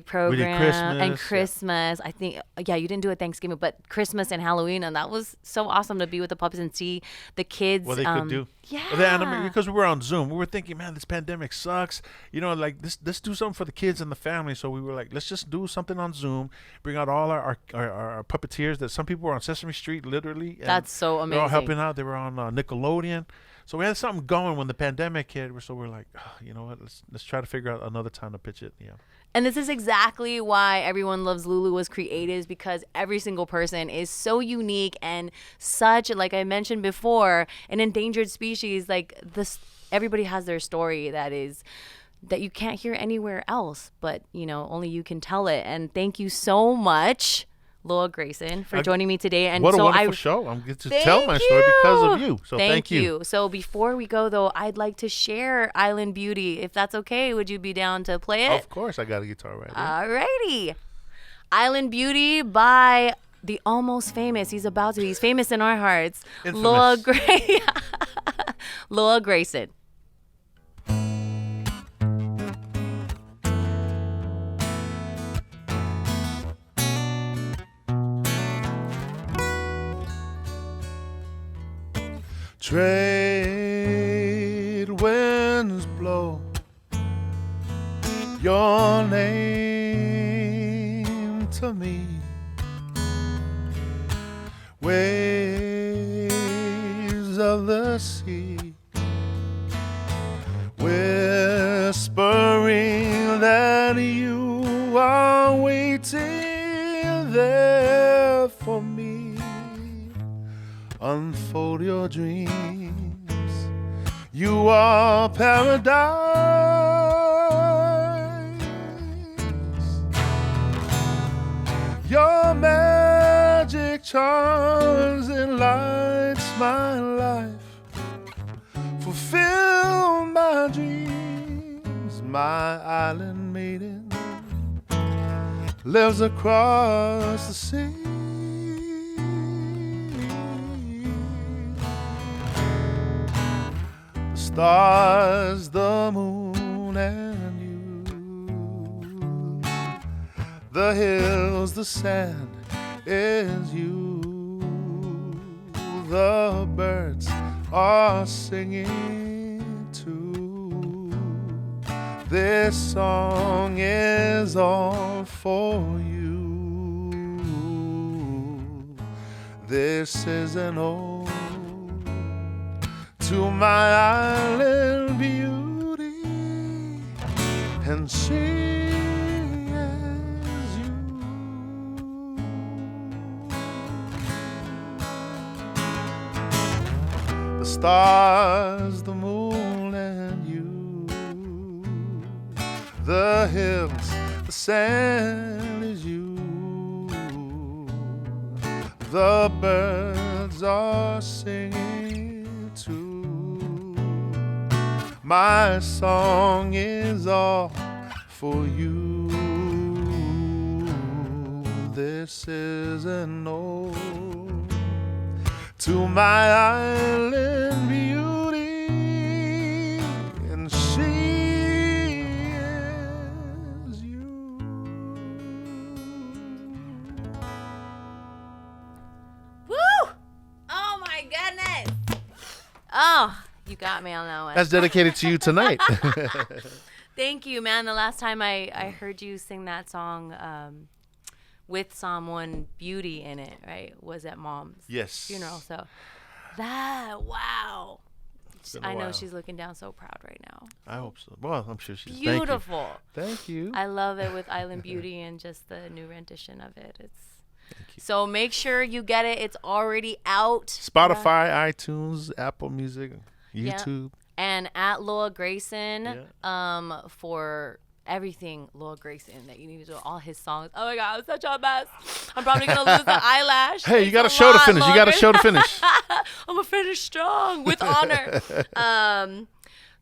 program and Christmas, Christmas. I think you didn't do a Thanksgiving, but Christmas and Halloween, and that was so awesome to be with the puppets and see the kids. What they could do. Yeah. The anime, because we were on Zoom. We were thinking, man, this pandemic sucks. Let's do something for the kids and the family. So we were like, let's just do something on Zoom. Bring out all our puppeteers. That some people were on Sesame Street, literally. And That's so amazing. They were all helping out. They were on Nickelodeon. So we had something going when the pandemic hit. So we're like, you know what? Let's try to figure out another time to pitch it. Yeah. And this is exactly why Everyone Loves Lulu was created, is because every single person is so unique and such, like I mentioned before, an endangered species. Like this, everybody has their story that you can't hear anywhere else, but only you can tell it. And thank you so much, Loa Greyson, for joining me today. And what a so wonderful show! I'm getting to tell my story because of you. So thank you. So before we go, though, I'd like to share Island Beauty. If that's okay, would you be down to play it? Of course, I got a guitar right here. Alrighty. Island Beauty by the almost famous. He's famous in our hearts. Infamous. Loa Greyson. Trade winds blow your name to me. Waves of the sea whispering that you are waiting there for me. Unfold your dreams. You are paradise. Your magic charms enlights my life. Fulfill my dreams. My island maiden lives across the sea. Stars, the moon, and you. The hills, the sand is you. The birds are singing too. This song is all for you. This is an ode to my island beauty, and she is you. The stars, the moon, and you, the hills, the sand is you. The birds are singing too. My song is all for you. This is an ode to my island beauty, and she is you. Woo! Oh my goodness. Oh, you got me on that one. That's dedicated to you tonight. Thank you, man. The last time I heard you sing that song with Samoan Beauty in it, right, was at Mom's Yes. funeral. So that, wow. been a I know while. she's looking down so proud right now. I hope so. Well, I'm sure she's Beautiful. Thank you. I love it with Island Beauty and just the new rendition of it. So make sure you get it. It's already out. Spotify, iTunes, Apple Music, Yeah. YouTube. And at Loa Greyson for everything Loa Greyson that you need to do, all his songs. Oh my God, I'm such a mess. I'm probably going to lose an eyelash. Hey, you got a Thanks show to lot, finish. You Loa got a Greyson. show to finish. I'm going to finish strong with honor.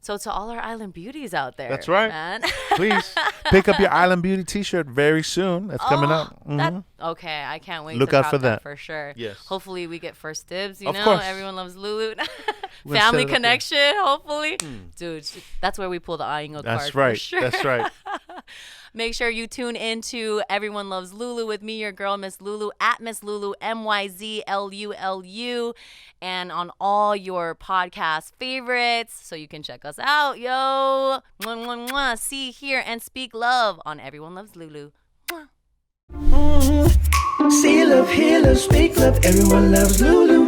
So to all our Island Beauties out there. That's right. Man. Please pick up your Island Beauty t-shirt very soon. That's coming out. Mhm. Okay, I can't wait Look to out cop for that. for sure. Yes. Hopefully we get first dibs, Of know? course. Everyone loves Lulu. We'll Family set it up connection, hopefully. Dude, that's where we pull the Aingo card. That's for right. sure. That's right. Make sure you tune into Everyone Loves Lulu with me, your girl, Miss Lulu, at Miss Lulu, MYZLULU, and on all your podcast favorites. So you can check us out, yo. Mwah, mwah, mwah. See, hear, and speak love on Everyone Loves Lulu. Mwah. See love, hear love, speak love. Everyone loves Lulu.